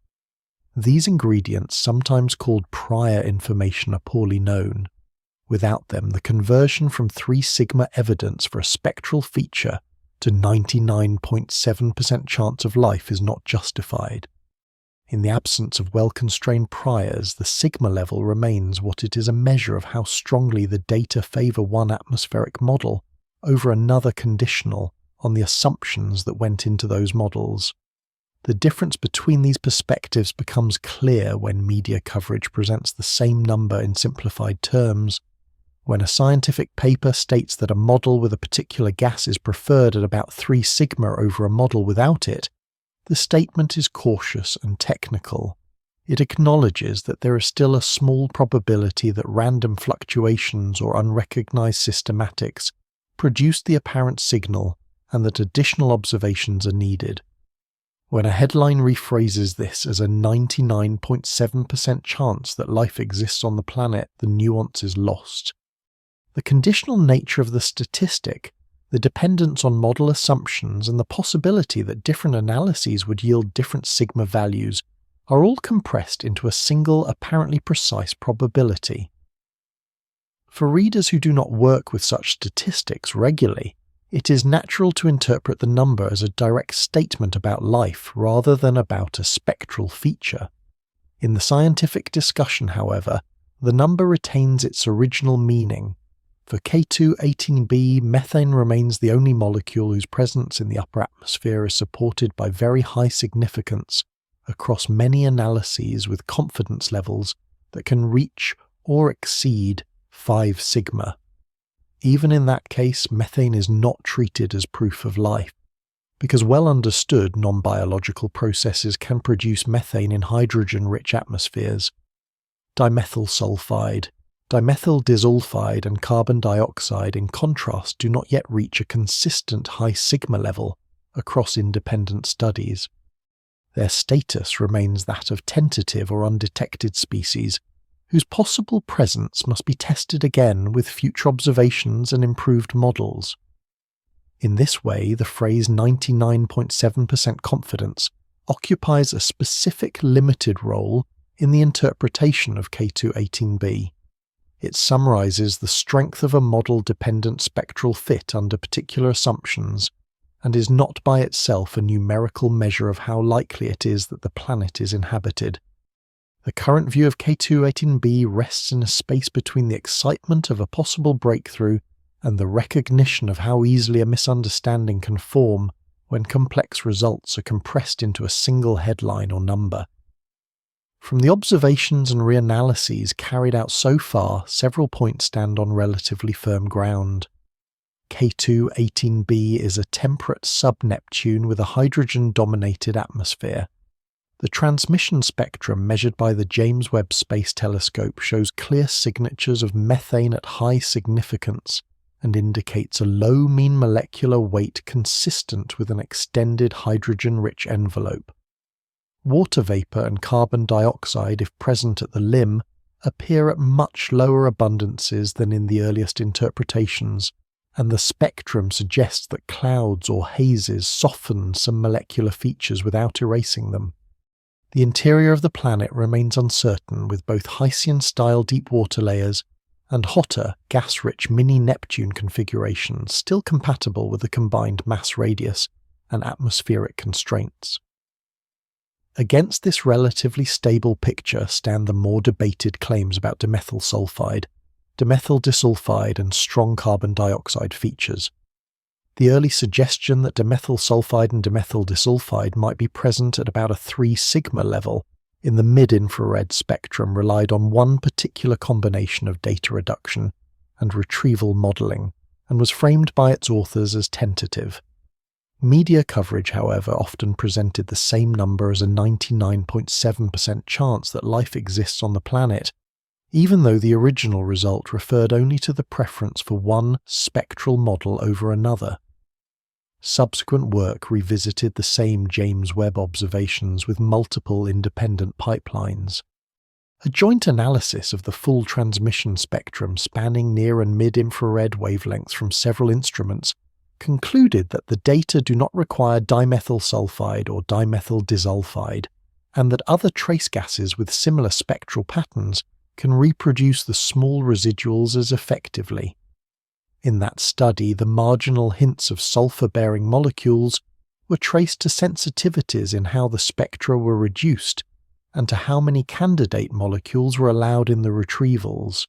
These ingredients, sometimes called prior information, are poorly known. Without them, the conversion from 3 sigma evidence for a spectral feature to 99.7% chance of life is not justified. In the absence of well-constrained priors, the sigma level remains what it is, a measure of how strongly the data favor one atmospheric model over another conditional on the assumptions that went into those models. The difference between these perspectives becomes clear when media coverage presents the same number in simplified terms. When a scientific paper states that a model with a particular gas is preferred at about 3 sigma over a model without it, the statement is cautious and technical. It acknowledges that there is still a small probability that random fluctuations or unrecognized systematics produce the apparent signal and that additional observations are needed. When a headline rephrases this as a 99.7% chance that life exists on the planet, the nuance is lost. The conditional nature of the statistic, the dependence on model assumptions, and the possibility that different analyses would yield different sigma values are all compressed into a single, apparently precise probability. For readers who do not work with such statistics regularly, it is natural to interpret the number as a direct statement about life rather than about a spectral feature. In the scientific discussion, however, the number retains its original meaning. For K2-18b, methane remains the only molecule whose presence in the upper atmosphere is supported by very high significance across many analyses with confidence levels that can reach or exceed 5 sigma. Even in that case, methane is not treated as proof of life, because well-understood non-biological processes can produce methane in hydrogen-rich atmospheres. Dimethyl sulfide, dimethyl disulfide and carbon dioxide, in contrast, do not yet reach a consistent high sigma level across independent studies. Their status remains that of tentative or undetected species, whose possible presence must be tested again with future observations and improved models. In this way, the phrase 99.7% confidence occupies a specific limited role in the interpretation of K2-18b. It summarizes the strength of a model-dependent spectral fit under particular assumptions, and is not by itself a numerical measure of how likely it is that the planet is inhabited. The current view of K2-18b rests in a space between the excitement of a possible breakthrough and the recognition of how easily a misunderstanding can form when complex results are compressed into a single headline or number. From the observations and reanalyses carried out so far, several points stand on relatively firm ground. K2-18b is a temperate sub-Neptune with a hydrogen-dominated atmosphere. The transmission spectrum measured by the James Webb Space Telescope shows clear signatures of methane at high significance and indicates a low mean molecular weight consistent with an extended hydrogen-rich envelope. Water vapor and carbon dioxide, if present at the limb, appear at much lower abundances than in the earliest interpretations, and the spectrum suggests that clouds or hazes soften some molecular features without erasing them. The interior of the planet remains uncertain, with both Hycean-style deep water layers and hotter, gas-rich mini-Neptune configurations still compatible with the combined mass radius and atmospheric constraints. Against this relatively stable picture stand the more debated claims about dimethyl sulfide, dimethyl disulfide and strong carbon dioxide features. The early suggestion that dimethyl sulfide and dimethyl disulfide might be present at about a 3 sigma level in the mid-infrared spectrum relied on one particular combination of data reduction and retrieval modelling, and was framed by its authors as tentative. Media coverage, however, often presented the same number as a 99.7% chance that life exists on the planet, even though the original result referred only to the preference for one spectral model over another. Subsequent work revisited the same James Webb observations with multiple independent pipelines. A joint analysis of the full transmission spectrum spanning near and mid-infrared wavelengths from several instruments concluded that the data do not require dimethyl sulfide or dimethyl disulfide, and that other trace gases with similar spectral patterns can reproduce the small residuals as effectively. In that study, the marginal hints of sulfur-bearing molecules were traced to sensitivities in how the spectra were reduced, and to how many candidate molecules were allowed in the retrievals.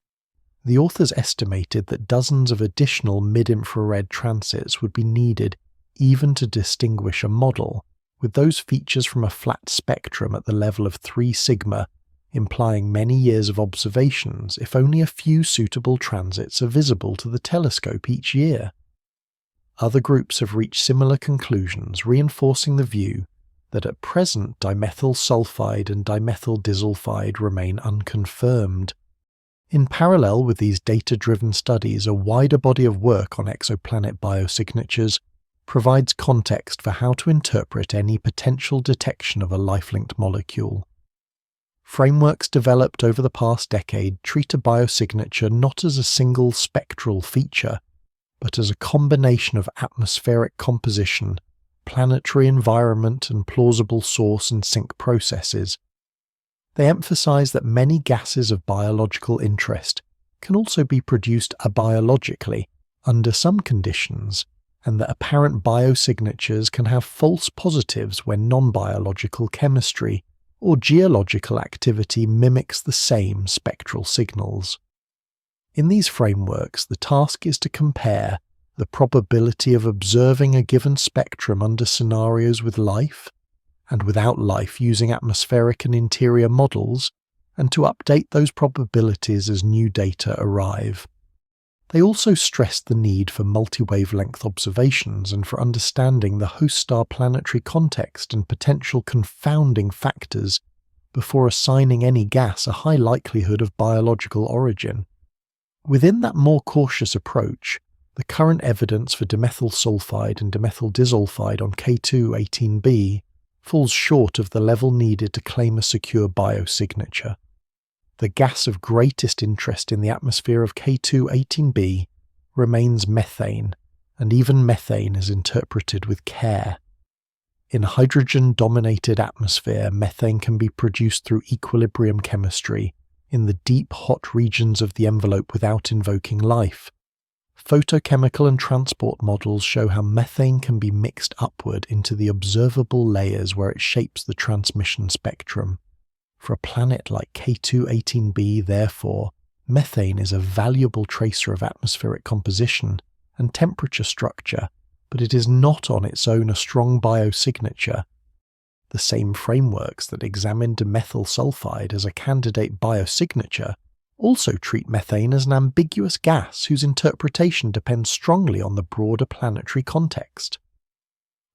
The authors estimated that dozens of additional mid-infrared transits would be needed even to distinguish a model, with those features from a flat spectrum at the level of 3 sigma, implying many years of observations if only a few suitable transits are visible to the telescope each year. Other groups have reached similar conclusions, reinforcing the view that at present dimethyl sulfide and dimethyl disulfide remain unconfirmed. In parallel with these data-driven studies, a wider body of work on exoplanet biosignatures provides context for how to interpret any potential detection of a life-linked molecule. Frameworks developed over the past decade treat a biosignature not as a single spectral feature, but as a combination of atmospheric composition, planetary environment, and plausible source and sink processes. They emphasize that many gases of biological interest can also be produced abiologically under some conditions, and that apparent biosignatures can have false positives when non-biological chemistry or geological activity mimics the same spectral signals. In these frameworks, the task is to compare the probability of observing a given spectrum under scenarios with life and without life using atmospheric and interior models, and to update those probabilities as new data arrive. They also stressed the need for multi-wavelength observations and for understanding the host star planetary context and potential confounding factors before assigning any gas a high likelihood of biological origin. Within that more cautious approach, the current evidence for dimethyl sulfide and dimethyl disulfide on K2-18b falls short of the level needed to claim a secure biosignature. The gas of greatest interest in the atmosphere of K2-18b remains methane, and even methane is interpreted with care. In a hydrogen-dominated atmosphere, methane can be produced through equilibrium chemistry in the deep, hot regions of the envelope without invoking life. Photochemical and transport models show how methane can be mixed upward into the observable layers where it shapes the transmission spectrum. For a planet like K2-18b, therefore, methane is a valuable tracer of atmospheric composition and temperature structure, but it is not on its own a strong biosignature. The same frameworks that examine dimethyl sulfide as a candidate biosignature also treat methane as an ambiguous gas whose interpretation depends strongly on the broader planetary context.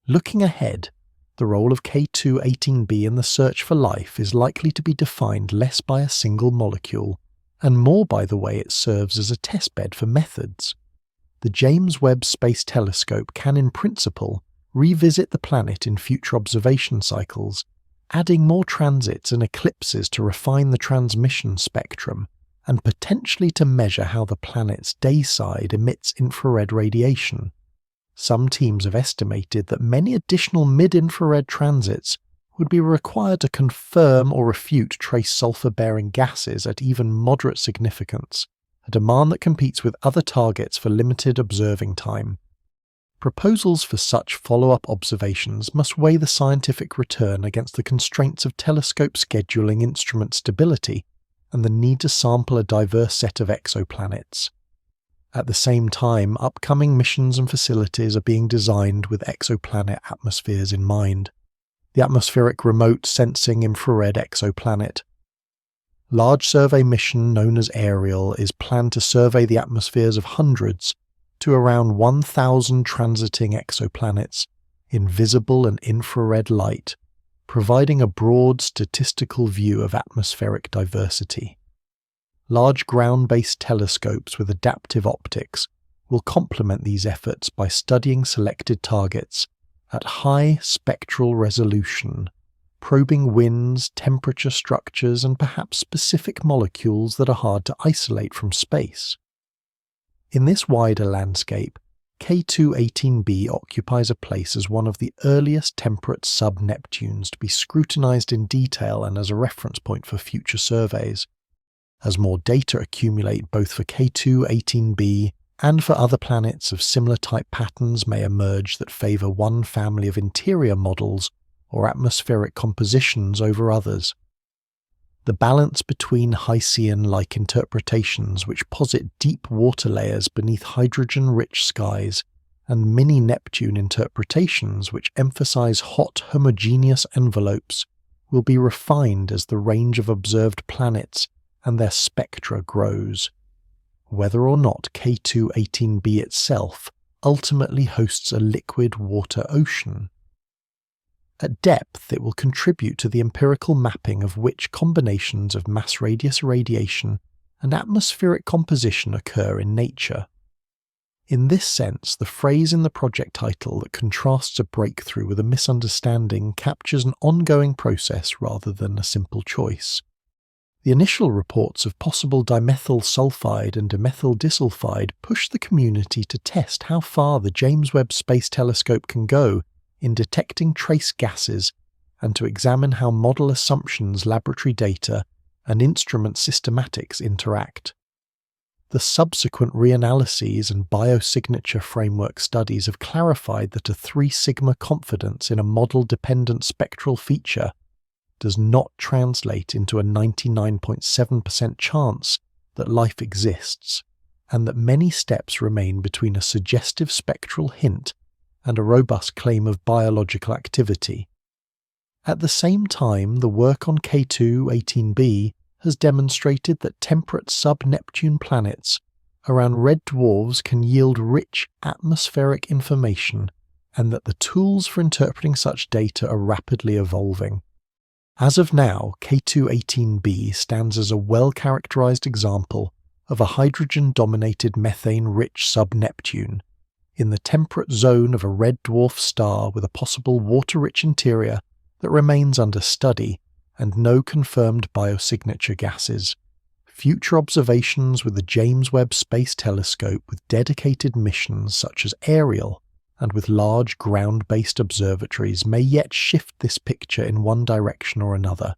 Looking ahead, the role of K2-18b in the search for life is likely to be defined less by a single molecule, and more by the way it serves as a testbed for methods. The James Webb Space Telescope can, in principle, revisit the planet in future observation cycles, adding more transits and eclipses to refine the transmission spectrum, and potentially to measure how the planet's day side emits infrared radiation. Some teams have estimated that many additional mid-infrared transits would be required to confirm or refute trace sulfur-bearing gases at even moderate significance, a demand that competes with other targets for limited observing time. Proposals for such follow-up observations must weigh the scientific return against the constraints of telescope scheduling instrument stability and the need to sample a diverse set of exoplanets. At the same time, upcoming missions and facilities are being designed with exoplanet atmospheres in mind. The Atmospheric Remote Sensing Infrared Exoplanet. Large survey mission known as Ariel is planned to survey the atmospheres of hundreds to around 1,000 transiting exoplanets in visible and infrared light, providing a broad statistical view of atmospheric diversity. Large ground-based telescopes with adaptive optics will complement these efforts by studying selected targets at high spectral resolution, probing winds, temperature structures, and perhaps specific molecules that are hard to isolate from space. In this wider landscape, K2-18b occupies a place as one of the earliest temperate sub-Neptunes to be scrutinized in detail and as a reference point for future surveys. As more data accumulate both for K2-18b and for other planets of similar type patterns may emerge that favor one family of interior models or atmospheric compositions over others. The balance between Hycean-like interpretations which posit deep water layers beneath hydrogen-rich skies and mini-Neptune interpretations which emphasize hot homogeneous envelopes will be refined as the range of observed planets and their spectra grows. Whether or not K2-18b itself ultimately hosts a liquid water ocean. At depth, it will contribute to the empirical mapping of which combinations of mass-radius radiation and atmospheric composition occur in nature. In this sense, the phrase in the project title that contrasts a breakthrough with a misunderstanding captures an ongoing process rather than a simple choice. The initial reports of possible dimethyl sulfide and dimethyl disulfide pushed the community to test how far the James Webb Space Telescope can go in detecting trace gases and to examine how model assumptions, laboratory data, and instrument systematics interact. The subsequent reanalyses and biosignature framework studies have clarified that a 3 sigma confidence in a model-dependent spectral feature does not translate into a 99.7% chance that life exists, and that many steps remain between a suggestive spectral hint and a robust claim of biological activity. At the same time, the work on K2-18b has demonstrated that temperate sub-Neptune planets around red dwarfs can yield rich atmospheric information, and that the tools for interpreting such data are rapidly evolving. As of now, K2-18b stands as a well-characterized example of a hydrogen-dominated methane-rich sub-Neptune in the temperate zone of a red dwarf star with a possible water-rich interior that remains under study and no confirmed biosignature gases. Future observations with the James Webb Space Telescope with dedicated missions such as Ariel and with large ground-based observatories may yet shift this picture in one direction or another.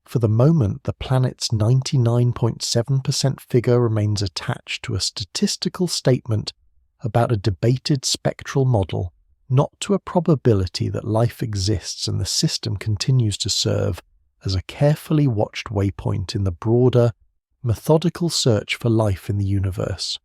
For the moment, the planet's 99.7% figure remains attached to a statistical statement about a debated spectral model, not to a probability that life exists, and the system continues to serve as a carefully watched waypoint in the broader, methodical search for life in the universe.